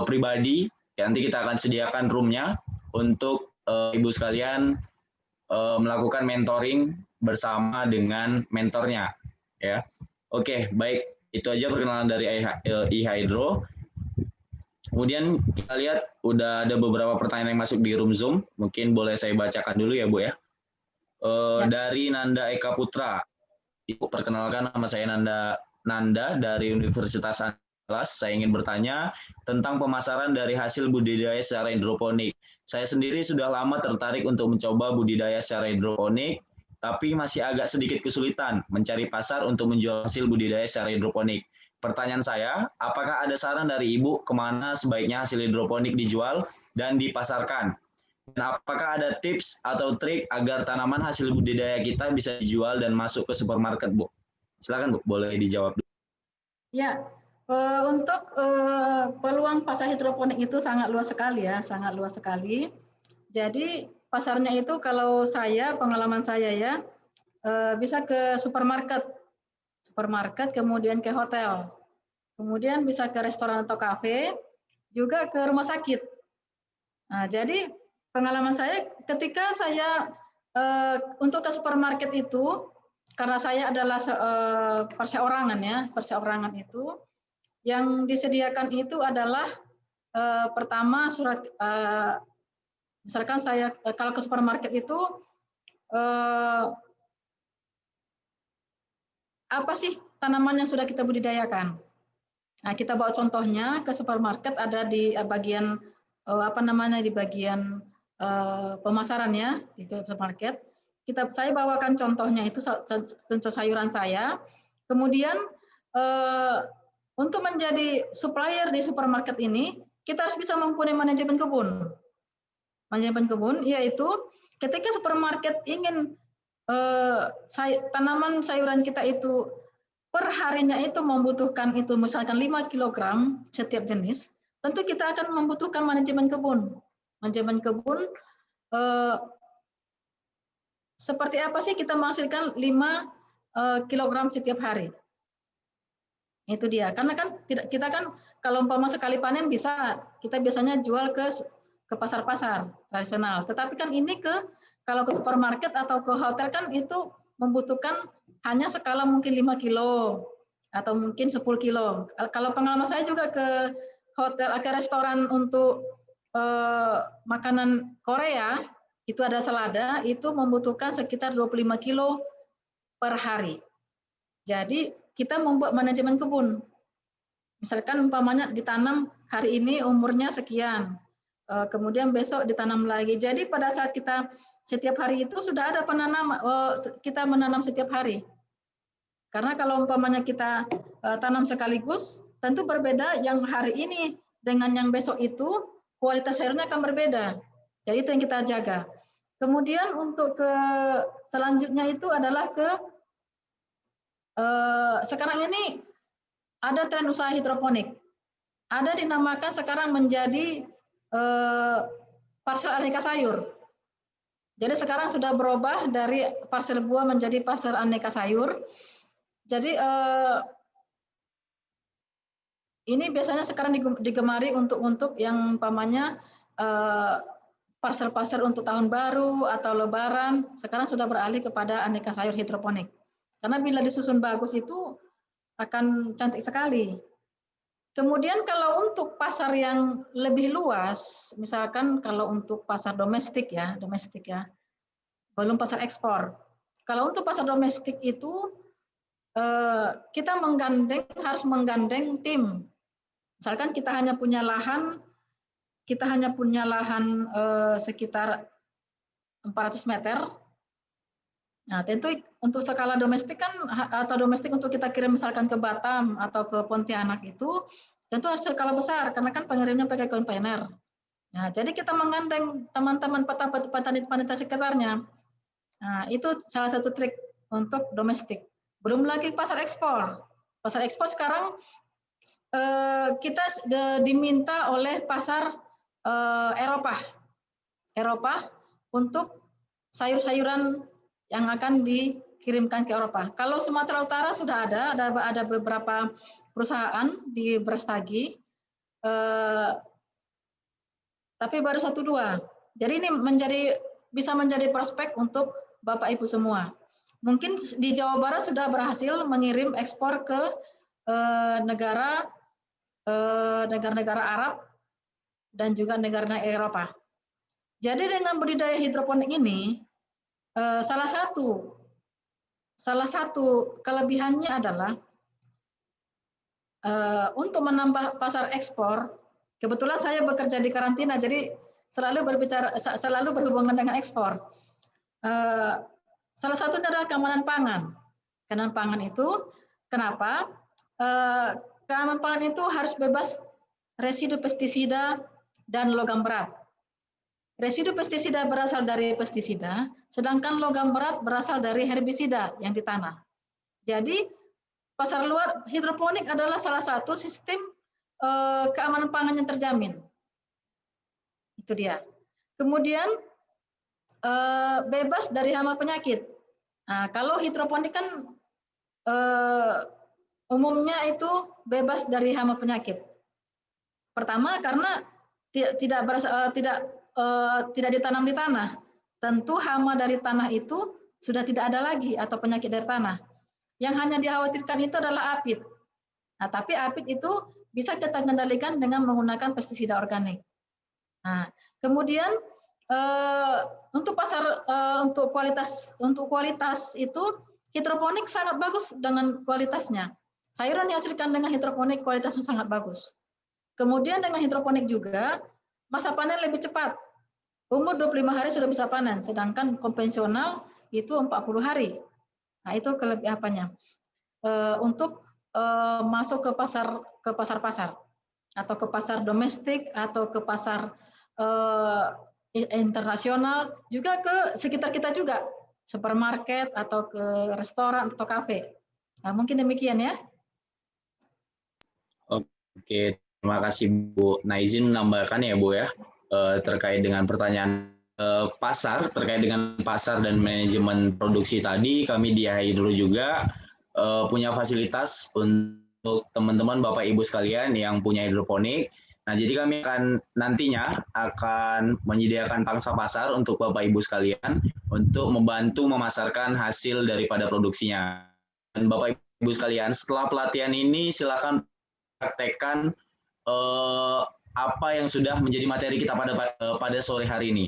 pribadi. Nanti kita akan sediakan roomnya untuk Ibu sekalian melakukan mentoring bersama dengan mentornya. Ya, oke, baik. Itu aja perkenalan dari iHydro. Kemudian kita lihat udah ada beberapa pertanyaan yang masuk di room Zoom. Mungkin boleh saya bacakan dulu ya, Bu ya. Dari Nanda Eka Putra. Ibu, perkenalkan nama saya Nanda dari Universitas Andalas. Saya ingin bertanya tentang pemasaran dari hasil budidaya secara hidroponik. Saya sendiri sudah lama tertarik untuk mencoba budidaya secara hidroponik, tapi masih agak sedikit kesulitan mencari pasar untuk menjual hasil budidaya secara hidroponik. Pertanyaan saya, apakah ada saran dari Ibu kemana sebaiknya hasil hidroponik dijual dan dipasarkan? Dan apakah ada tips atau trik agar tanaman hasil budidaya kita bisa dijual dan masuk ke supermarket, Bu? Silakan, Bu, boleh dijawab. Ya, untuk peluang pasar hidroponik itu sangat luas sekali ya, sangat luas sekali. Jadi pasarnya itu kalau saya, pengalaman saya ya, bisa ke supermarket, kemudian ke hotel, kemudian bisa ke restoran atau kafe, juga ke rumah sakit. Nah, jadi pengalaman saya ketika saya untuk ke supermarket itu, karena saya adalah perseorangan itu, yang disediakan itu adalah pertama surat, misalkan saya kalau ke supermarket itu apa sih tanaman yang sudah kita budidayakan. Nah, kita bawa contohnya ke supermarket ada di bagian di bagian pemasarannya di supermarket. Saya bawakan contohnya itu contoh sayuran saya. Kemudian untuk menjadi supplier di supermarket ini, kita harus bisa mempunyai manajemen kebun. Manajemen kebun yaitu ketika supermarket ingin tanaman sayuran kita itu per harinya itu membutuhkan itu misalkan 5 kg setiap jenis, tentu kita akan membutuhkan manajemen kebun. Manajemen kebun seperti apa sih kita menghasilkan 5 kg setiap hari? Itu dia. Karena kan kita kan kalau umpama sekali panen bisa kita biasanya jual ke pasar-pasar tradisional. Tetapi kan ini kalau ke supermarket atau ke hotel kan itu membutuhkan hanya skala mungkin 5 kilo atau mungkin 10 kilo. Kalau pengalaman saya juga ke hotel, ke restoran untuk makanan Korea, itu ada selada, itu membutuhkan sekitar 25 kilo per hari. Jadi kita membuat manajemen kebun. Misalkan umpamanya ditanam hari ini umurnya sekian, kemudian besok ditanam lagi. Jadi pada saat kita setiap hari itu sudah ada kita menanam setiap hari. Karena kalau umpamanya kita tanam sekaligus, tentu berbeda yang hari ini dengan yang besok itu kualitas sayurnya akan berbeda. Jadi itu yang kita jaga. Kemudian untuk selanjutnya itu adalah sekarang ini ada tren usaha hidroponik. Ada dinamakan sekarang menjadi parsel aneka sayur. Jadi sekarang sudah berubah dari parsel buah menjadi parsel aneka sayur. Jadi ini biasanya sekarang digemari untuk yang umpamanya parsel-parsel untuk tahun baru atau lebaran, sekarang sudah beralih kepada aneka sayur hidroponik. Karena bila disusun bagus itu akan cantik sekali. Kemudian kalau untuk pasar yang lebih luas, misalkan kalau untuk pasar domestik ya, belum pasar ekspor. Kalau untuk pasar domestik itu kita harus menggandeng tim. Misalkan kita hanya punya lahan sekitar 400 meter. Nah, tentu untuk skala domestik kan atau domestik untuk kita kirim misalkan ke Batam atau ke Pontianak itu tentu harus skala besar karena kan pengirimnya pakai kontainer. Nah, jadi kita menggandeng teman-teman petani sekitarnya. Nah, itu salah satu trik untuk domestik. Belum lagi pasar ekspor. Pasar ekspor sekarang kita diminta oleh pasar Eropa untuk sayur-sayuran yang akan dikirimkan ke Eropa. Kalau Sumatera Utara sudah ada beberapa perusahaan di Brastagi, tapi baru 1-2. Jadi ini bisa menjadi prospek untuk Bapak Ibu semua. Mungkin di Jawa Barat sudah berhasil mengirim ekspor ke negara-negara Arab dan juga negara Eropa. Jadi dengan budidaya hidroponik ini, salah satu kelebihannya adalah untuk menambah pasar ekspor. Kebetulan saya bekerja di karantina, jadi selalu berhubungan dengan ekspor. Salah satunya adalah keamanan pangan. Keamanan pangan itu kenapa? Keamanan pangan itu harus bebas residu pestisida dan logam berat. Residu pestisida berasal dari pestisida, sedangkan logam berat berasal dari herbisida yang di tanah. Jadi pasar luar hidroponik adalah salah satu sistem keamanan pangan yang terjamin. Itu dia. Kemudian bebas dari hama penyakit. Nah, kalau hidroponik kan umumnya itu bebas dari hama penyakit. Pertama karena tidak ditanam di tanah. Tentu hama dari tanah itu sudah tidak ada lagi atau penyakit dari tanah. Yang hanya dikhawatirkan itu adalah apit. Nah, tapi apit itu bisa kita kendalikan dengan menggunakan pestisida organik. Nah, kemudian untuk kualitas itu hidroponik sangat bagus dengan kualitasnya. Sayuran yang dihasilkan dengan hidroponik kualitasnya sangat bagus. Kemudian dengan hidroponik juga masa panen lebih cepat. Umur 25 hari sudah bisa panen, sedangkan konvensional itu 40 hari. Nah, itu kelebihan apanya? Untuk masuk ke pasar-pasar atau ke pasar domestik atau ke pasar internasional, juga ke sekitar kita juga, supermarket atau ke restoran atau kafe. Nah, mungkin demikian ya. Oke, terima kasih Bu. Nah, izin menambahkan ya Bu ya, terkait dengan pertanyaan pasar, terkait dengan pasar dan manajemen produksi tadi, kami di Hydro juga punya fasilitas untuk teman-teman Bapak Ibu sekalian yang punya hidroponik. Nah, jadi kami nantinya akan menyediakan pangsa pasar untuk Bapak Ibu sekalian untuk membantu memasarkan hasil daripada produksinya. Dan Bapak Ibu sekalian, setelah pelatihan ini silakan praktekkan apa yang sudah menjadi materi kita pada sore hari ini.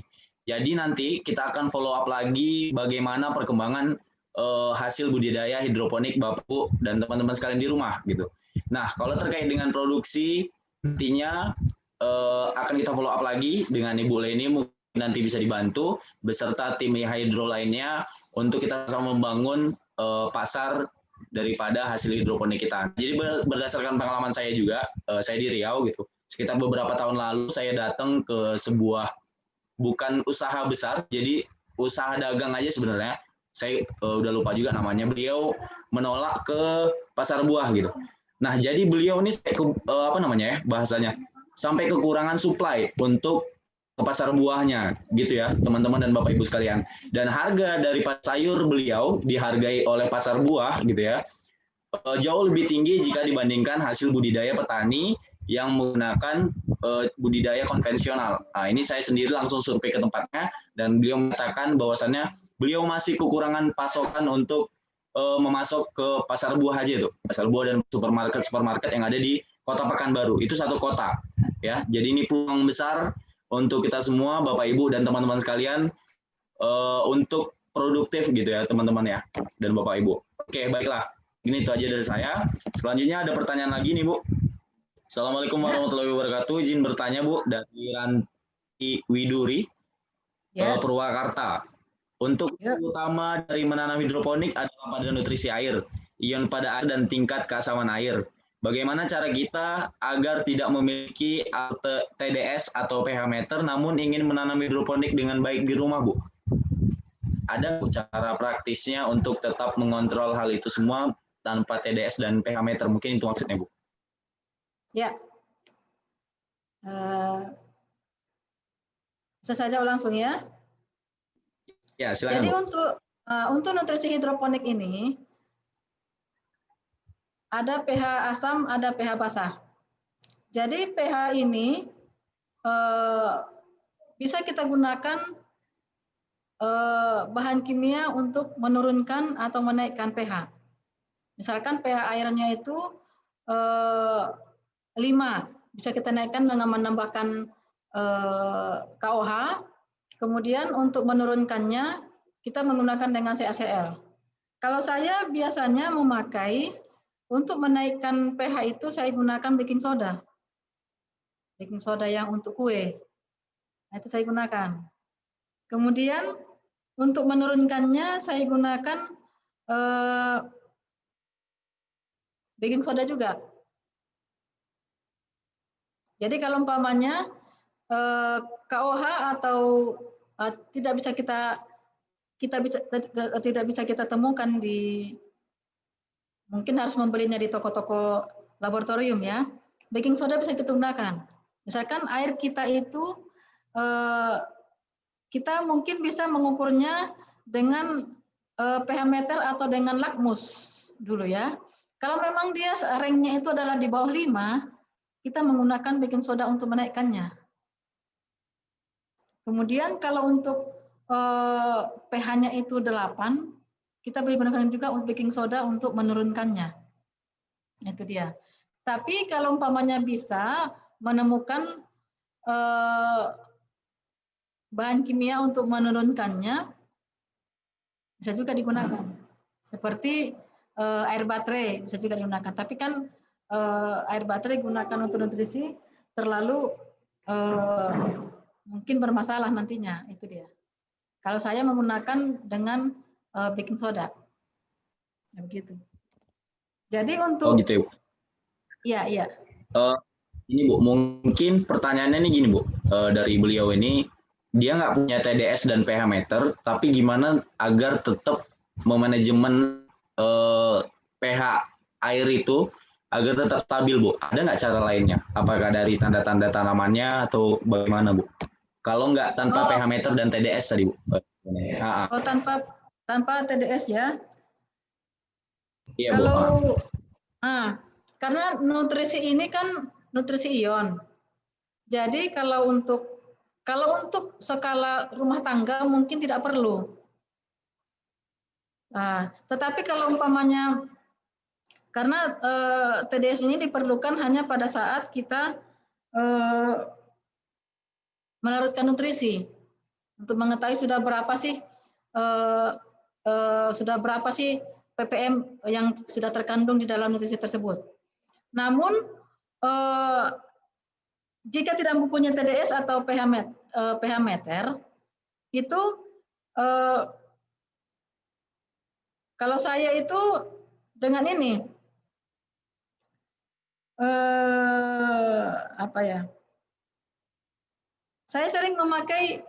Jadi nanti kita akan follow up lagi bagaimana perkembangan hasil budidaya hidroponik Bapak dan teman-teman sekalian di rumah gitu. Nah, kalau terkait dengan produksi nantinya akan kita follow up lagi dengan Ibu Leni, mungkin nanti bisa dibantu beserta tim Hydro lainnya untuk kita sama membangun pasar daripada hasil hidroponik kita. Jadi berdasarkan pengalaman saya juga, saya di Riau gitu. Sekitar beberapa tahun lalu saya datang ke sebuah bukan usaha besar, jadi usaha dagang aja sebenarnya. Saya udah lupa juga namanya. Beliau menolak ke pasar buah gitu. Nah, jadi beliau ini apa namanya ya bahasanya, sampai kekurangan supply untuk ke pasar buahnya gitu ya, teman-teman dan Bapak Ibu sekalian. Dan harga dari sayur beliau dihargai oleh pasar buah gitu ya, jauh lebih tinggi jika dibandingkan hasil budidaya petani yang menggunakan budidaya konvensional. Nah, ini saya sendiri langsung survei ke tempatnya dan beliau mengatakan bahwasannya beliau masih kekurangan pasokan untuk memasok ke pasar buah aja itu, pasar buah dan supermarket yang ada di Kota Pekanbaru. Itu satu kota, ya. Jadi ini peluang besar untuk kita semua, Bapak Ibu dan teman-teman sekalian, untuk produktif gitu ya, teman-teman ya, dan Bapak Ibu. Oke, baiklah. Ini itu aja dari saya. Selanjutnya ada pertanyaan lagi nih, Bu. Assalamualaikum warahmatullahi wabarakatuh. Izin bertanya, Bu, dari Ranti Widuri, Purwakarta. Untuk utama dari menanam hidroponik adalah pada nutrisi air, ion pada air dan tingkat keasaman air. Bagaimana cara kita agar tidak memiliki TDS atau pH meter namun ingin menanam hidroponik dengan baik di rumah, Bu? Ada cara praktisnya untuk tetap mengontrol hal itu semua tanpa TDS dan pH meter? Mungkin itu maksudnya, Bu. Ya. Bisa saja langsung ya. Ya, silakan. Jadi Bu, untuk nutrisi hidroponik ini ada pH asam, ada pH basah. Jadi pH ini bisa kita gunakan bahan kimia untuk menurunkan atau menaikkan pH. Misalkan pH airnya itu 5, bisa kita naikkan dengan menambahkan KOH. Kemudian untuk menurunkannya kita menggunakan dengan CaCl. Kalau saya biasanya memakai untuk menaikkan pH itu saya gunakan baking soda. Baking soda yang untuk kue. Nah, itu saya gunakan. Kemudian untuk menurunkannya saya gunakan baking soda juga. Jadi kalau umpamanya KOH atau tidak bisa kita temukan di, mungkin harus membelinya di toko-toko laboratorium ya. Baking soda bisa kita gunakan. Misalkan air kita itu kita mungkin bisa mengukurnya dengan pH meter atau dengan lakmus dulu ya. Kalau memang dia ranknya itu adalah di bawah 5, kita menggunakan baking soda untuk menaikkannya. Kemudian kalau untuk pH-nya itu 8, kita boleh gunakan juga untuk baking soda untuk menurunkannya. Itu dia. Tapi kalau umpamanya bisa menemukan bahan kimia untuk menurunkannya, bisa juga digunakan. Seperti air baterai bisa juga digunakan. Tapi kan air baterai gunakan untuk nutrisi terlalu mungkin bermasalah nantinya, itu dia. Kalau saya menggunakan dengan baking soda, ya, begitu. Jadi Oh untuk gitu ya, Bu. iya. Ini Bu, mungkin pertanyaannya nih gini Bu, dari beliau ini, dia nggak punya TDS dan pH meter, tapi gimana agar tetap memanajemen pH air itu agar tetap stabil Bu? Ada nggak cara lainnya? Apakah dari tanda-tanda tanamannya atau bagaimana Bu? Kalau nggak tanpa pH meter dan TDS tadi Bu? Oh, tanpa TDS ya? Iya Bu. Kalau karena nutrisi ini kan nutrisi ion. Jadi kalau untuk skala rumah tangga mungkin tidak perlu. Nah, tetapi kalau umpamanya karena TDS ini diperlukan hanya pada saat kita melarutkan nutrisi untuk mengetahui sudah berapa sih ppm yang sudah terkandung di dalam nutrisi tersebut. Namun jika tidak mempunyai TDS atau pH meter itu kalau saya itu dengan ini saya sering memakai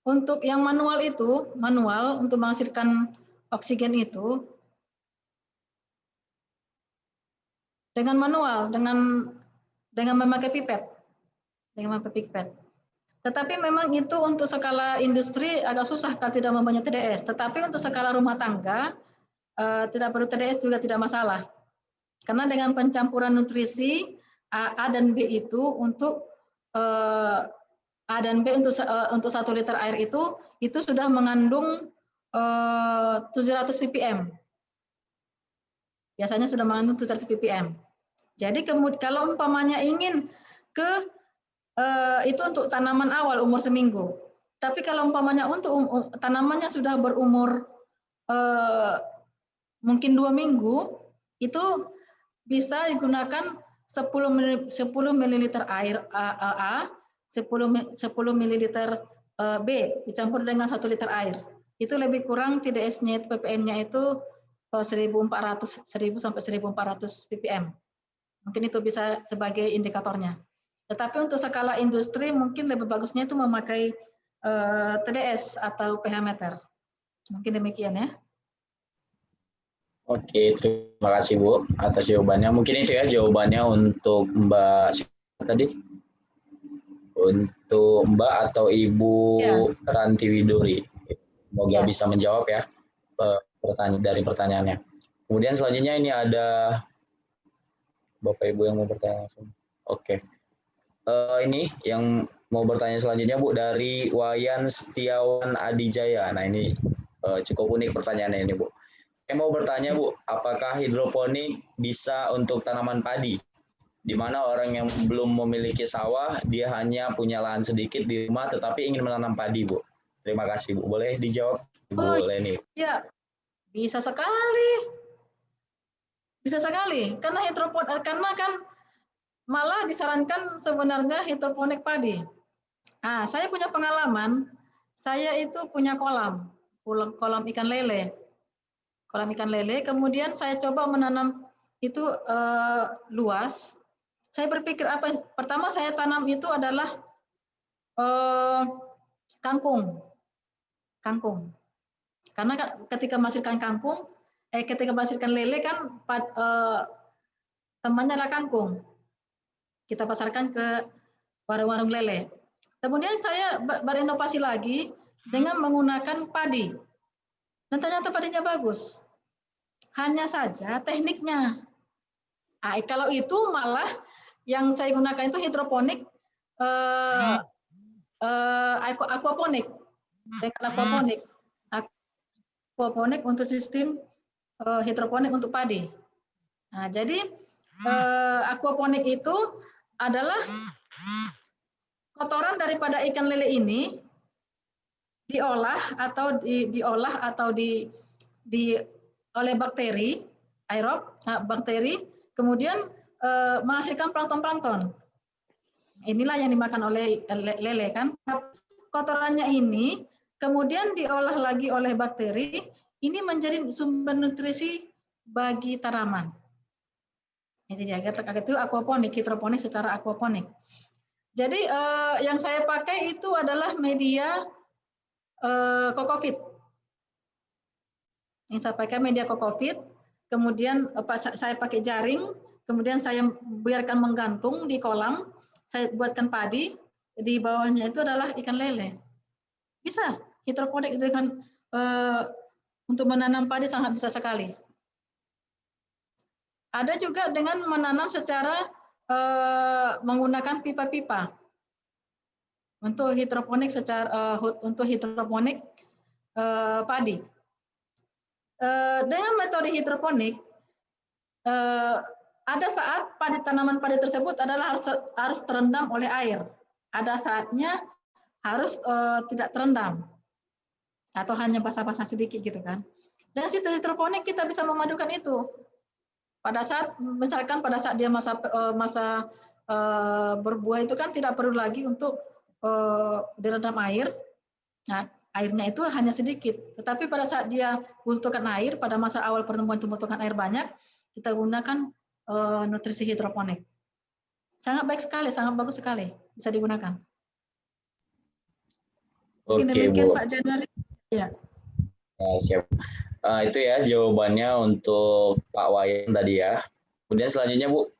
untuk yang manual untuk menghasilkan oksigen itu dengan manual, dengan memakai pipet. Tetapi memang itu untuk skala industri agak susah kalau tidak mempunyai TDS. Tetapi untuk skala rumah tangga tidak perlu TDS juga tidak masalah. Karena dengan pencampuran nutrisi A dan B itu untuk A dan B untuk 1 liter air itu sudah mengandung 700 ppm. Biasanya sudah mengandung 700 ppm. Jadi kalau umpamanya ingin itu untuk tanaman awal umur seminggu. Tapi kalau umpamanya untuk tanamannya sudah berumur mungkin 2 minggu, itu bisa digunakan 10 ml air A, 10 ml B dicampur dengan 1 liter air. Itu lebih kurang TDS-nya, ppm-nya itu 1.400 sampai 1.400 ppm. Mungkin itu bisa sebagai indikatornya. Tetapi untuk skala industri mungkin lebih bagusnya itu memakai TDS atau pH meter. Mungkin demikian ya. Oke, terima kasih Bu atas jawabannya. Mungkin itu ya jawabannya untuk Mbak tadi. Untuk Mbak atau Ibu Ranti Widuri. Semoga bisa menjawab ya dari pertanyaannya. Kemudian selanjutnya ini ada Bapak Ibu yang mau bertanya langsung. Oke. Ini yang mau bertanya selanjutnya Bu dari Wayan Setiawan Adijaya. Nah ini cukup unik pertanyaannya ini Bu. Saya mau bertanya Bu, apakah hidroponik bisa untuk tanaman padi? Di mana orang yang belum memiliki sawah, dia hanya punya lahan sedikit di rumah tetapi ingin menanam padi Bu. Terima kasih Bu. Boleh dijawab Ibu Leni? Ya, bisa sekali. Bisa sekali, karena kan malah disarankan sebenarnya hidroponik padi. Nah, saya punya pengalaman, saya itu punya kolam ikan lele. Kolam ikan lele, kemudian saya coba menanam itu luas. Saya berpikir pertama saya tanam itu adalah kangkung. Karena ketika menghasilkan lele kan temannya adalah kangkung. Kita pasarkan ke warung-warung lele. Kemudian saya berinovasi lagi dengan menggunakan padi. Dan ternyata padinya bagus. Hanya saja tekniknya. Kalau itu malah yang saya gunakan itu hidroponik, aquaponik. Dengan aquaponik untuk sistem hidroponik untuk padi. Nah, jadi aquaponik itu adalah kotoran daripada ikan lele ini diolah oleh bakteri aerob, kemudian menghasilkan plankton. Inilah yang dimakan oleh lele kan. Kotorannya ini kemudian diolah lagi oleh bakteri, ini menjadi sumber nutrisi bagi tanaman. Itu dia, itu aquaponik, hidroponik secara aquaponik. Jadi yang saya pakai itu adalah media kokopit. Yang saya pakai media kokopit, kemudian saya pakai jaring, kemudian saya biarkan menggantung di kolam, saya buatkan padi, di bawahnya itu adalah ikan lele. Bisa, hidroponik itu kan untuk menanam padi sangat bisa sekali. Ada juga dengan menanam secara menggunakan pipa-pipa. Untuk hidroponik padi. Dengan metode hidroponik, ada saat tanaman padi tersebut adalah harus terendam oleh air. Ada saatnya harus tidak terendam atau hanya basah-basah sedikit gitu kan. Dan sistem hidroponik kita bisa memadukan itu. Pada saat misalkan pada saat dia masa berbuah itu kan tidak perlu lagi untuk direndam air. Nah, airnya itu hanya sedikit. Tetapi pada saat dia butuhkan air, pada masa awal pertumbuhan membutuhkan air banyak, kita gunakan nutrisi hidroponik. Sangat baik sekali, sangat bagus sekali, bisa digunakan. Mungkin demikian Bu. Pak Januari. Ya. Nah, siap. Itu ya jawabannya untuk Pak Wayan tadi ya. Kemudian selanjutnya Bu,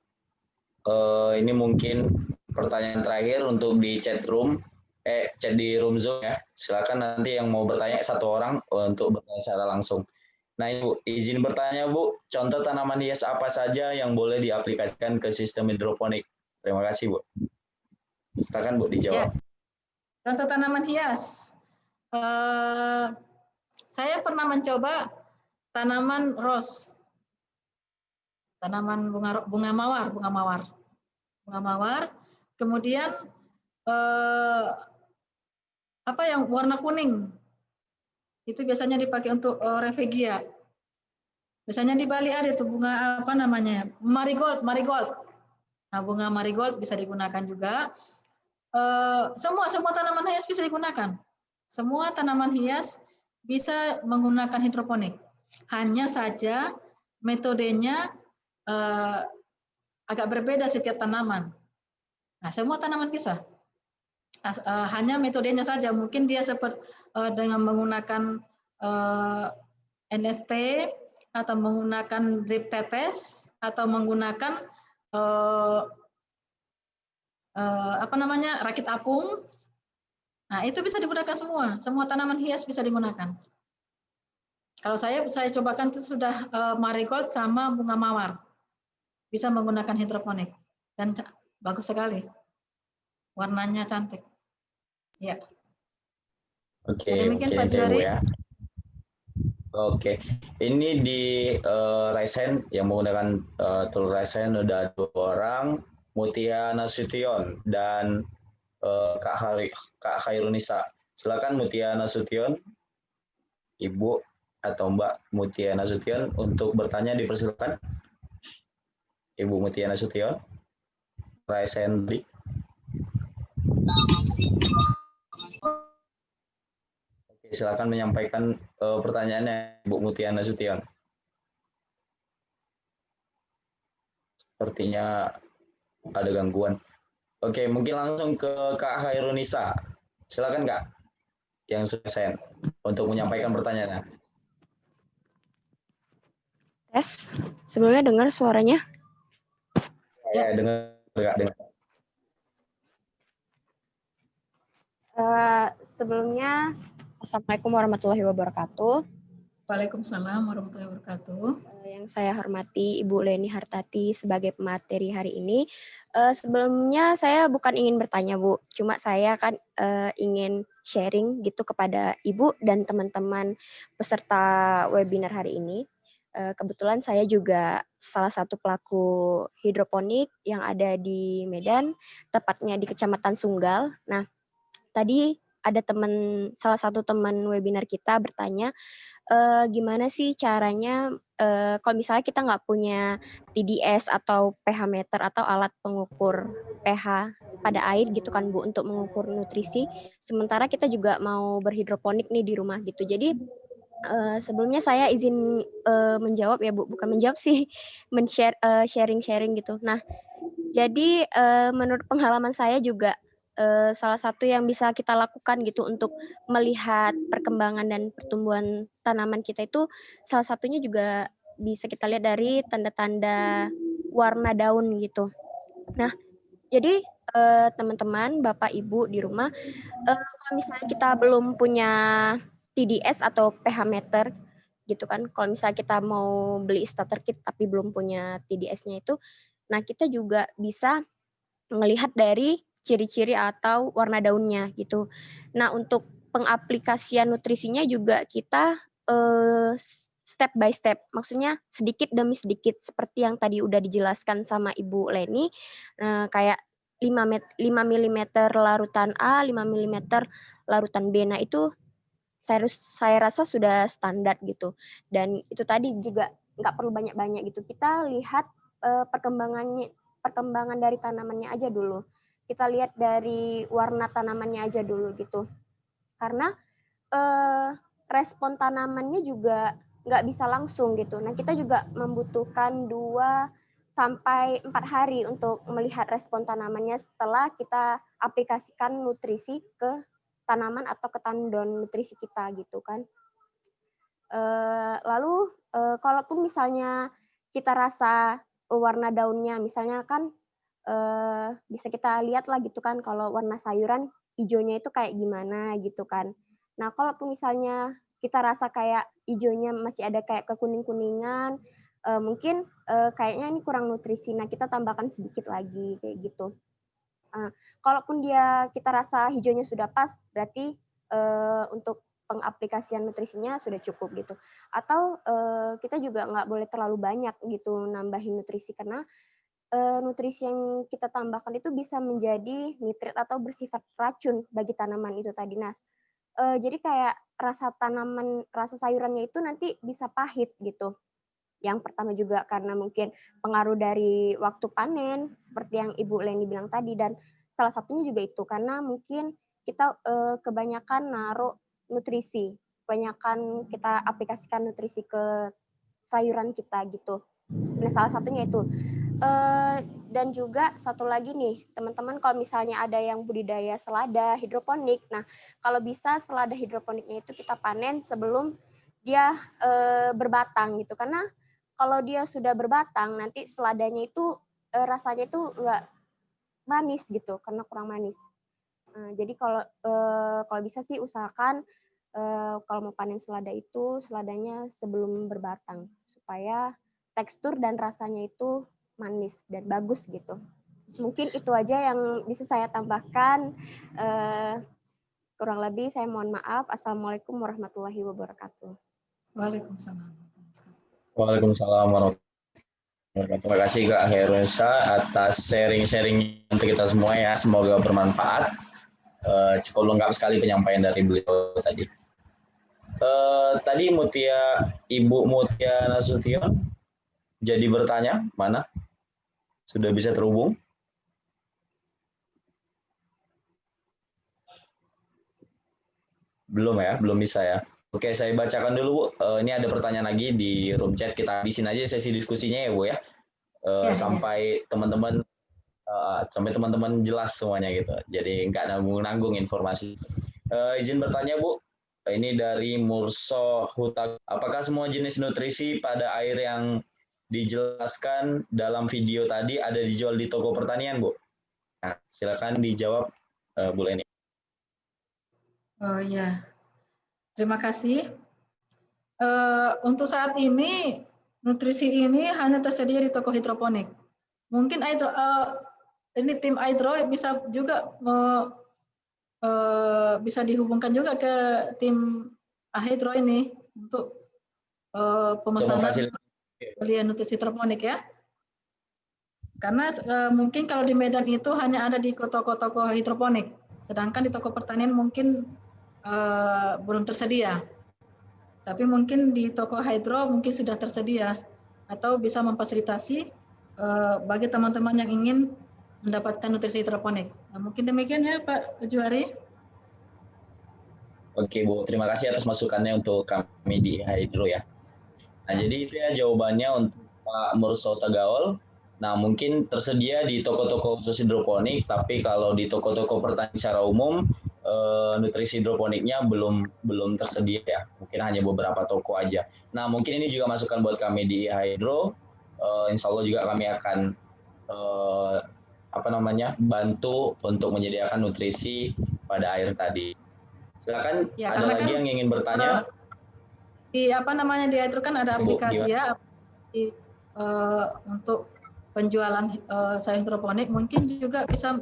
ini mungkin pertanyaan terakhir untuk di chat di room Zoom ya. Silakan nanti yang mau bertanya satu orang untuk bertanya secara langsung. Nah Ibu, izin bertanya Bu, contoh tanaman hias apa saja yang boleh diaplikasikan ke sistem hidroponik? Terima kasih Bu. Silakan Bu dijawab. Ya. Contoh tanaman hias. Saya pernah mencoba tanaman rose, tanaman bunga mawar. Kemudian apa yang warna kuning itu biasanya dipakai untuk revegia. Biasanya di Bali ada itu bunga apa namanya, marigold. Nah, bunga marigold bisa digunakan juga. Semua tanaman hias bisa digunakan. Semua tanaman hias bisa menggunakan hidroponik. Hanya saja metodenya agak berbeda setiap tanaman. Nah, semua tanaman bisa. Hanya metodenya saja. Mungkin dia seperti dengan menggunakan NFT atau menggunakan drip tetes atau menggunakan rakit apung. Nah, itu bisa digunakan semua. Semua tanaman hias bisa digunakan. Kalau saya cobakan itu sudah marigold sama bunga mawar. Bisa menggunakan hidroponik. Dan bagus sekali. Warnanya cantik. Ya. Oke, mungkin Pak Juari. Ya. Oke, ini di Raisen yang menggunakan tool Raisen udah 2 orang, Mutia Nasution dan Kak Khairunisa. Silakan Mutia Nasution, Ibu atau Mbak Mutia Nasution untuk bertanya, dipersilakan. Ibu Mutia Nasution, Raisen. Silakan menyampaikan pertanyaannya, Bu Mutia Nasution. Sepertinya ada gangguan. Oke, mungkin langsung ke Kak Khairunisa. Silakan Kak, yang sudah send untuk menyampaikan pertanyaannya. Tes, sebelumnya dengar suaranya? Ya, dengar Kak, dengar. Sebelumnya, Assalamualaikum warahmatullahi wabarakatuh. Waalaikumsalam warahmatullahi wabarakatuh. Yang saya hormati Ibu Leni Hartati sebagai pemateri hari ini. Sebelumnya saya bukan ingin bertanya Bu, cuma saya kan ingin sharing gitu kepada Ibu dan teman-teman peserta webinar hari ini. Kebetulan saya juga salah satu pelaku hidroponik yang ada di Medan, tepatnya di Kecamatan Sunggal. Nah, tadi ada salah satu teman webinar kita bertanya, gimana sih caranya kalau misalnya kita nggak punya TDS atau pH meter atau alat pengukur pH pada air gitu kan Bu untuk mengukur nutrisi. Sementara kita juga mau berhidroponik nih di rumah gitu. Jadi sebelumnya saya izin menjawab ya Bu, bukan menjawab sih, sharing-sharing gitu. Nah, jadi menurut pengalaman saya juga salah satu yang bisa kita lakukan gitu untuk melihat perkembangan dan pertumbuhan tanaman kita itu salah satunya juga bisa kita lihat dari tanda-tanda warna daun gitu. Nah, jadi teman-teman, Bapak Ibu di rumah, kalau misalnya kita belum punya TDS atau pH meter gitu kan, kalau misalnya kita mau beli starter kit tapi belum punya TDS-nya itu, nah kita juga bisa melihat dari ciri-ciri atau warna daunnya gitu. Nah, untuk pengaplikasian nutrisinya juga kita step by step, maksudnya sedikit demi sedikit seperti yang tadi udah dijelaskan sama Ibu Leni, kayak 5 mm larutan A, 5 mm larutan B. Nah, itu saya rasa sudah standar gitu. Dan itu tadi juga nggak perlu banyak-banyak gitu. Kita lihat perkembangan dari tanamannya aja dulu. Kita lihat dari warna tanamannya aja dulu gitu. Karena respon tanamannya juga nggak bisa langsung gitu. Nah, kita juga membutuhkan 2-4 hari untuk melihat respon tanamannya setelah kita aplikasikan nutrisi ke tanaman atau ke tandon nutrisi kita gitu kan. Lalu kalaupun misalnya kita rasa warna daunnya misalnya kan bisa kita lihat lah gitu kan kalau warna sayuran hijaunya itu kayak gimana gitu kan. Nah, kalaupun misalnya kita rasa kayak hijaunya masih ada kayak kekuning-kuningan, mungkin kayaknya ini kurang nutrisi. Nah, kita tambahkan sedikit lagi kayak gitu. Kalaupun kita rasa hijaunya sudah pas, berarti untuk pengaplikasian nutrisinya sudah cukup gitu. Atau kita juga nggak boleh terlalu banyak gitu nambahin nutrisi karena nutrisi yang kita tambahkan itu bisa menjadi nitrit atau bersifat racun bagi tanaman itu tadi. Nah, jadi kayak rasa sayurannya itu nanti bisa pahit gitu. Yang pertama juga karena mungkin pengaruh dari waktu panen, seperti yang Ibu Leni bilang tadi, dan salah satunya juga itu karena mungkin kita kebanyakan naruh nutrisi, kebanyakan kita aplikasikan nutrisi ke sayuran kita gitu. Nah, salah satunya itu. Dan juga satu lagi nih, teman-teman kalau misalnya ada yang budidaya selada hidroponik, nah kalau bisa selada hidroponiknya itu kita panen sebelum dia berbatang gitu, karena kalau dia sudah berbatang nanti seladanya itu rasanya itu nggak manis gitu karena kurang manis. Jadi kalau bisa sih usahakan kalau mau panen selada itu seladanya sebelum berbatang supaya tekstur dan rasanya itu manis dan bagus gitu. Mungkin itu aja yang bisa saya tambahkan. Kurang lebih saya mohon maaf. Assalamualaikum warahmatullahi wabarakatuh. Waalaikumsalam. Waalaikumsalam warahmatullahi wabarakatuh. Terima kasih Kak Herosa atas sharing-sharing untuk kita semua ya. Semoga bermanfaat. Cukup lengkap sekali penyampaian dari beliau tadi. Tadi Ibu Mutia Nasution jadi bertanya, mana? Sudah bisa terhubung? Belum ya, belum bisa ya. Oke, saya bacakan dulu Bu. Ini ada pertanyaan lagi di room chat. Kita habisin aja sesi diskusinya ya Bu ya. Sampai teman-teman jelas semuanya gitu. Jadi nggak nanggung-nanggung informasi. Izin bertanya Bu. Ini dari Murso Huta. Apakah semua jenis nutrisi pada air yang dijelaskan dalam video tadi ada dijual di toko pertanian, Bu? Nah, silakan dijawab, Bu Leni. Oh ya, terima kasih. Untuk saat ini nutrisi ini hanya tersedia di toko hidroponik. Mungkin ini tim Hydro bisa juga bisa dihubungkan juga ke tim Hydro ini untuk pemesanan pembelian nutrisi hidroponik ya. Karena mungkin kalau di Medan itu hanya ada di toko-toko hidroponik, sedangkan di toko pertanian mungkin belum tersedia. Tapi mungkin di toko Hydro mungkin sudah tersedia atau bisa memfasilitasi bagi teman-teman yang ingin mendapatkan nutrisi hidroponik. Nah, mungkin demikian ya Pak Juari. Oke Bu, terima kasih atas masukannya untuk kami di Hydro ya. Nah, jadi itu ya jawabannya untuk Pak Murso Tagaol. Nah, mungkin tersedia di toko-toko khusus hidroponik, tapi kalau di toko-toko pertanian secara umum, nutrisi hidroponiknya belum tersedia ya. Mungkin hanya beberapa toko aja. Nah, mungkin ini juga masukan buat kami di Hydro. Insya Allah juga kami akan bantu untuk menyediakan nutrisi pada air tadi. Silakan, Ya, ada karena lagi kan yang ingin bertanya? di Hydro kan ada Bu, aplikasi ya untuk penjualan sayur hidroponik, mungkin juga bisa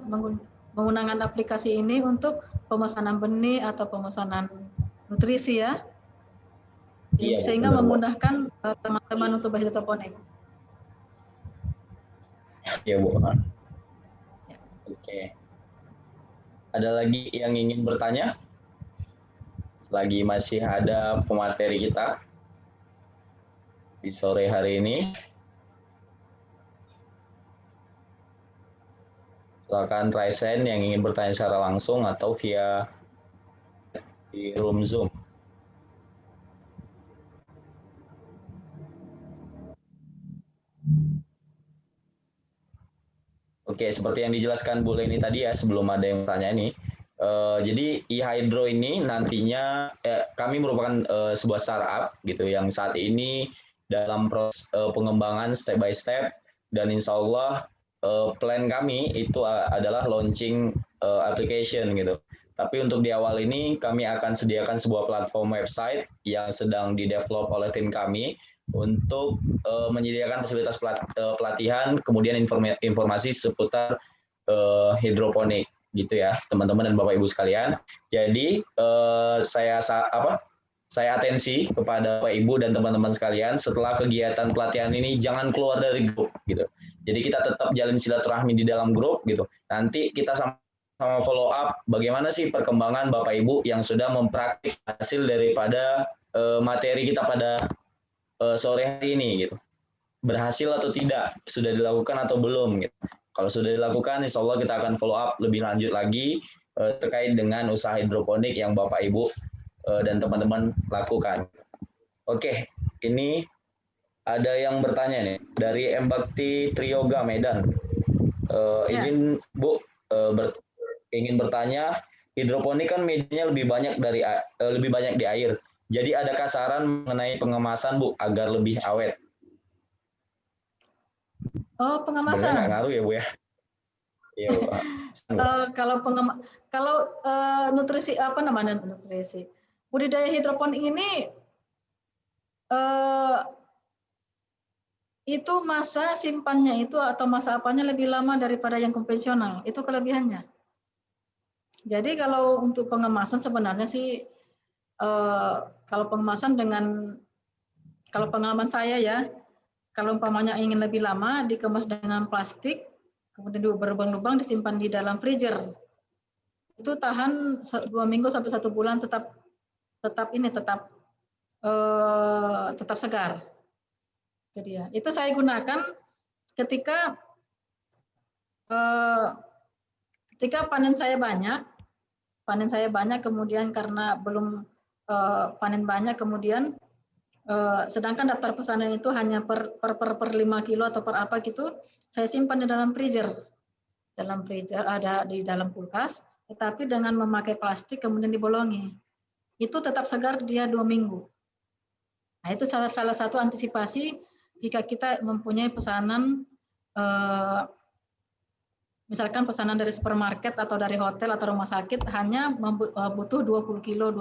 menggunakan aplikasi ini untuk pemesanan benih atau pemesanan nutrisi ya. Iya, Bu, Sehingga benar, Bu. memudahkan teman-teman untuk berhidroponik. Ya, Bu. Oke. Ada lagi yang ingin bertanya? Selagi masih ada pemateri kita di sore hari ini. Silakan Raisen yang ingin bertanya secara langsung atau via di room Zoom. Oke, seperti yang dijelaskan Bu Leni tadi ya, sebelum ada yang bertanya ini. Jadi eHydro ini nantinya kami merupakan sebuah startup gitu yang saat ini dalam proses pengembangan step by step, dan insya Allah plan kami itu adalah launching application gitu. Tapi untuk di awal ini kami akan sediakan sebuah platform website yang sedang didevelop oleh tim kami untuk menyediakan fasilitas pelatihan, kemudian informasi seputar hidroponik gitu ya, teman-teman dan Bapak Ibu sekalian. Jadi saya atensi kepada Bapak Ibu dan teman-teman sekalian, setelah kegiatan pelatihan ini jangan keluar dari grup gitu. Jadi kita tetap jalin silaturahmi di dalam grup gitu. Nanti kita sama follow up bagaimana sih perkembangan Bapak Ibu yang sudah mempraktik hasil daripada materi kita pada sore hari ini gitu. Berhasil atau tidak, sudah dilakukan atau belum gitu. Kalau sudah dilakukan, insya Allah kita akan follow up lebih lanjut lagi terkait dengan usaha hidroponik yang Bapak Ibu dan teman-teman lakukan. Oke, ini ada yang bertanya nih dari M Bakti Triyoga Medan. Izin Bu, ingin bertanya, hidroponik kan medianya lebih banyak di air. Jadi adakah saran mengenai pengemasan Bu agar lebih awet? Oh, pengemasan. Sebenarnya nggak ngaruh ya Bu ya? Iya, Bu. Kalau nutrisi nutrisi budidaya hidroponik ini itu masa simpannya itu atau masa apanya lebih lama daripada yang konvensional, itu kelebihannya. Jadi kalau untuk pengemasan sebenarnya sih kalau pengemasan kalau pengalaman saya ya, kalau umpamanya ingin lebih lama dikemas dengan plastik, kemudian berlubang-lubang disimpan di dalam freezer. Itu tahan 2 minggu sampai 1 bulan tetap segar. Jadi ya, itu saya gunakan ketika panen saya banyak, kemudian karena belum panen banyak, kemudian sedangkan daftar pesanan itu hanya per 5 kilo atau per apa gitu, saya simpan di dalam freezer. Dalam freezer ada di dalam kulkas, tetapi dengan memakai plastik kemudian dibolongi. Itu tetap segar dia 2 minggu. Nah, itu salah satu antisipasi jika kita mempunyai pesanan misalkan pesanan dari supermarket atau dari hotel atau rumah sakit hanya butuh 20 kilo,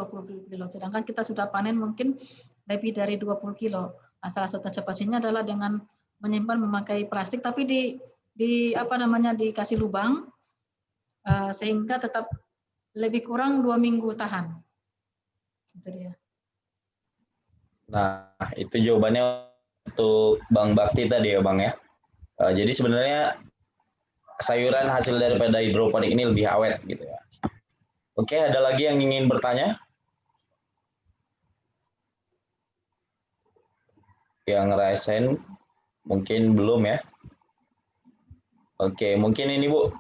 sedangkan kita sudah panen mungkin lebih dari 20 kilo. Nah, salah satu antisipasinya adalah dengan menyimpan memakai plastik, tapi dikasih lubang sehingga tetap lebih kurang 2 minggu tahan. Itu dia. Nah, itu jawabannya untuk Bang Bakti tadi ya Bang ya. Jadi sebenarnya sayuran hasil daripada hidroponik ini lebih awet gitu ya. Oke, ada lagi yang ingin bertanya? Yang ngerasain mungkin belum ya. Oke, mungkin ini Bu,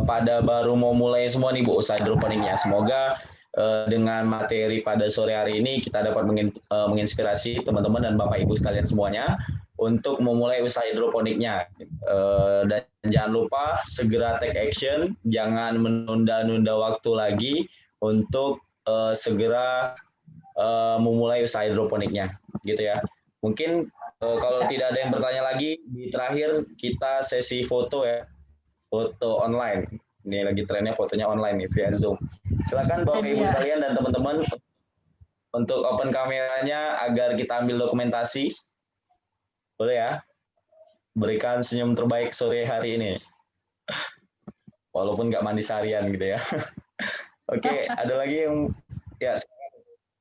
pada baru mau mulai semua nih Bu usaha hidroponiknya. Semoga dengan materi pada sore hari ini kita dapat menginspirasi teman-teman dan Bapak Ibu sekalian semuanya untuk memulai usaha hidroponiknya. Dan jangan lupa segera take action, jangan menunda-nunda waktu lagi untuk segera memulai usaha hidroponiknya, gitu ya. Mungkin kalau tidak ada yang bertanya lagi, di terakhir kita sesi foto ya, foto online. Ini lagi trennya fotonya online nih via Zoom. Silakan Bapak Ibu sekalian dan teman-teman untuk open kameranya agar kita ambil dokumentasi. Boleh ya? Berikan senyum terbaik sore hari ini. Walaupun nggak mandi seharian gitu ya. Oke, ada lagi yang ya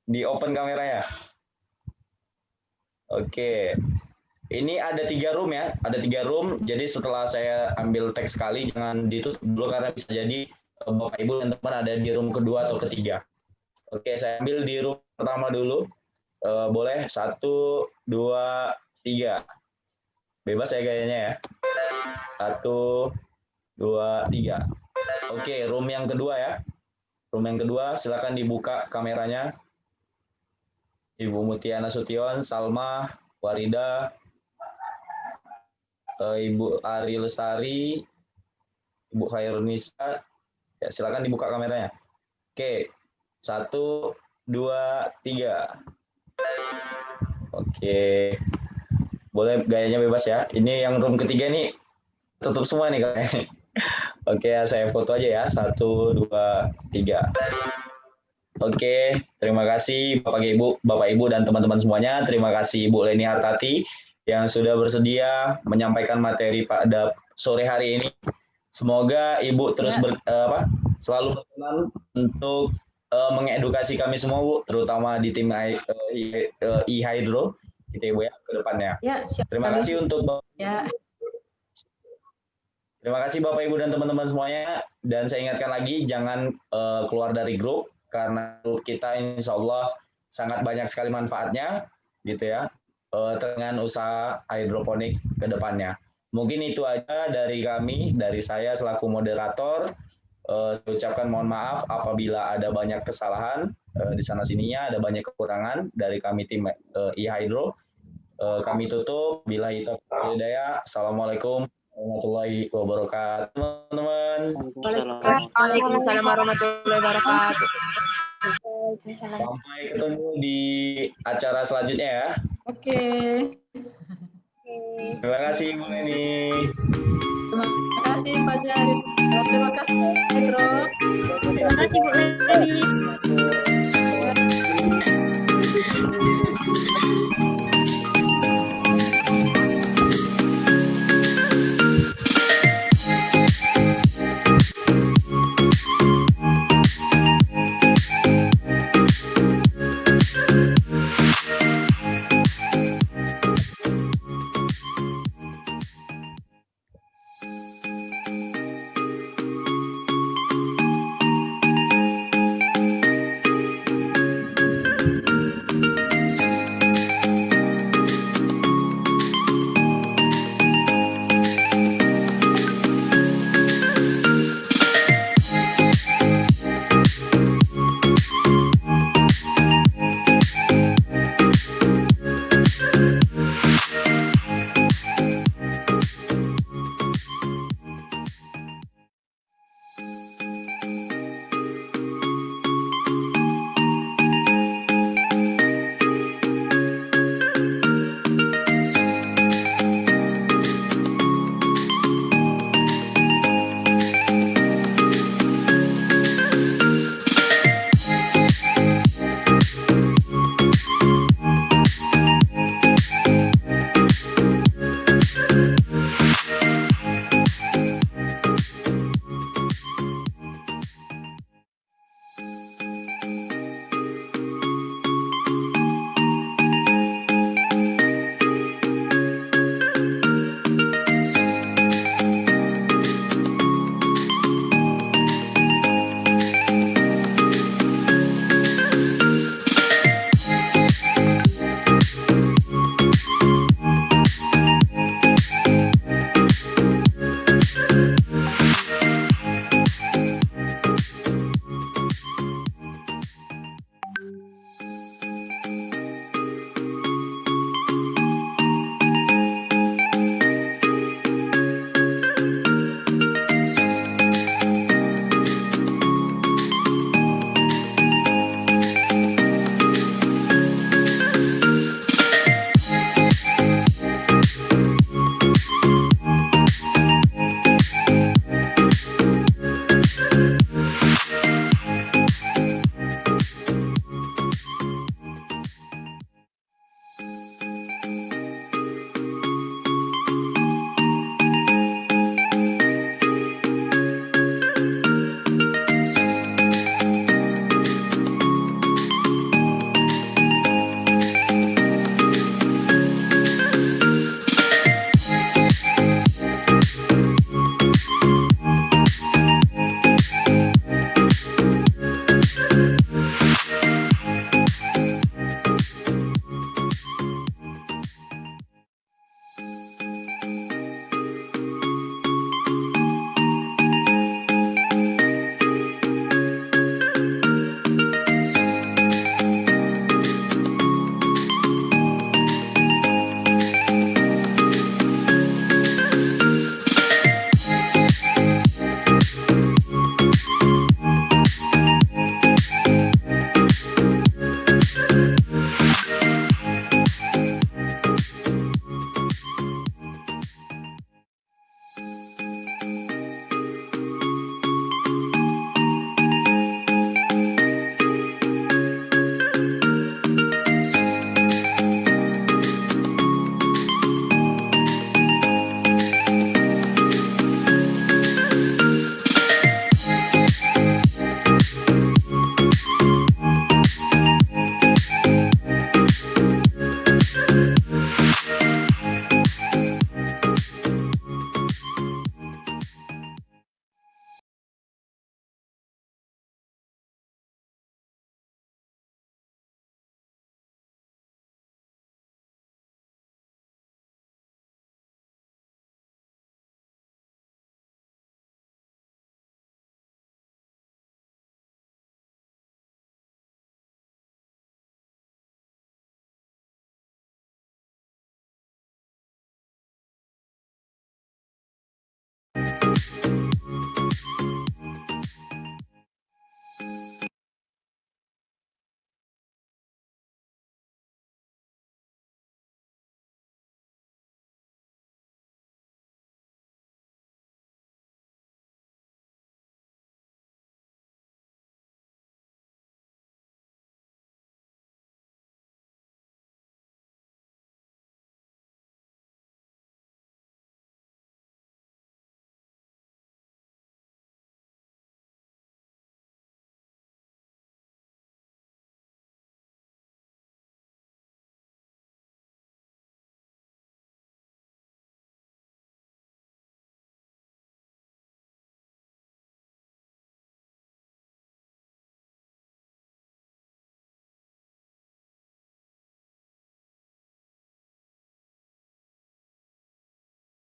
di open kameranya. Oke. Ini ada 3 room ya, ada 3 room. Jadi setelah saya ambil teks sekali, jangan ditutup dulu karena bisa jadi Bapak Ibu dan teman ada di room kedua atau ketiga. Oke, saya ambil di room pertama dulu. Boleh 1, 2, 3. Bebas ya gayanya ya. 1, 2, 3. Oke, room yang kedua ya. Room yang kedua, silakan dibuka kameranya. Ibu Mutia Nasution, Salma, Warida, Ibu Ari Lestari, Ibu Khairunisa, ya silakan dibuka kameranya. Oke, 1, 2, 3. Oke, boleh gayanya bebas ya. Ini yang room ketiga nih tutup semua nih kayaknya. Oke, saya foto aja ya. 1, 2, 3. Oke, terima kasih Bapak Ibu dan teman-teman semuanya. Terima kasih Ibu Leni Hartati yang sudah bersedia menyampaikan materi pada sore hari ini. Semoga Ibu terus selalu berkenan untuk mengedukasi kami semua Bu, terutama di tim e-hydro gitu ya Bu ya ke depannya. Ya, siap. Terima kasih untuk ya. Terima kasih Bapak Ibu dan teman-teman semuanya, dan saya ingatkan lagi jangan keluar dari grup karena grup kita insya Allah sangat banyak sekali manfaatnya gitu ya dengan usaha hidroponik ke depannya. Mungkin itu aja dari kami, dari saya selaku moderator. Saya ucapkan mohon maaf apabila ada banyak kesalahan di sana sininya, ada banyak kekurangan dari kami tim e-hydro. Kami tutup. Billahi taufiq wal hidayah. Assalamualaikum warahmatullahi wabarakatuh, teman-teman. Waalaikumsalam warahmatullahi wabarakatuh. Sampai ketemu di acara selanjutnya ya. Oke. Terima kasih Bu Leni. Terima kasih Pak Jaris. Terima kasih Pedro. Terima kasih Bu Leni.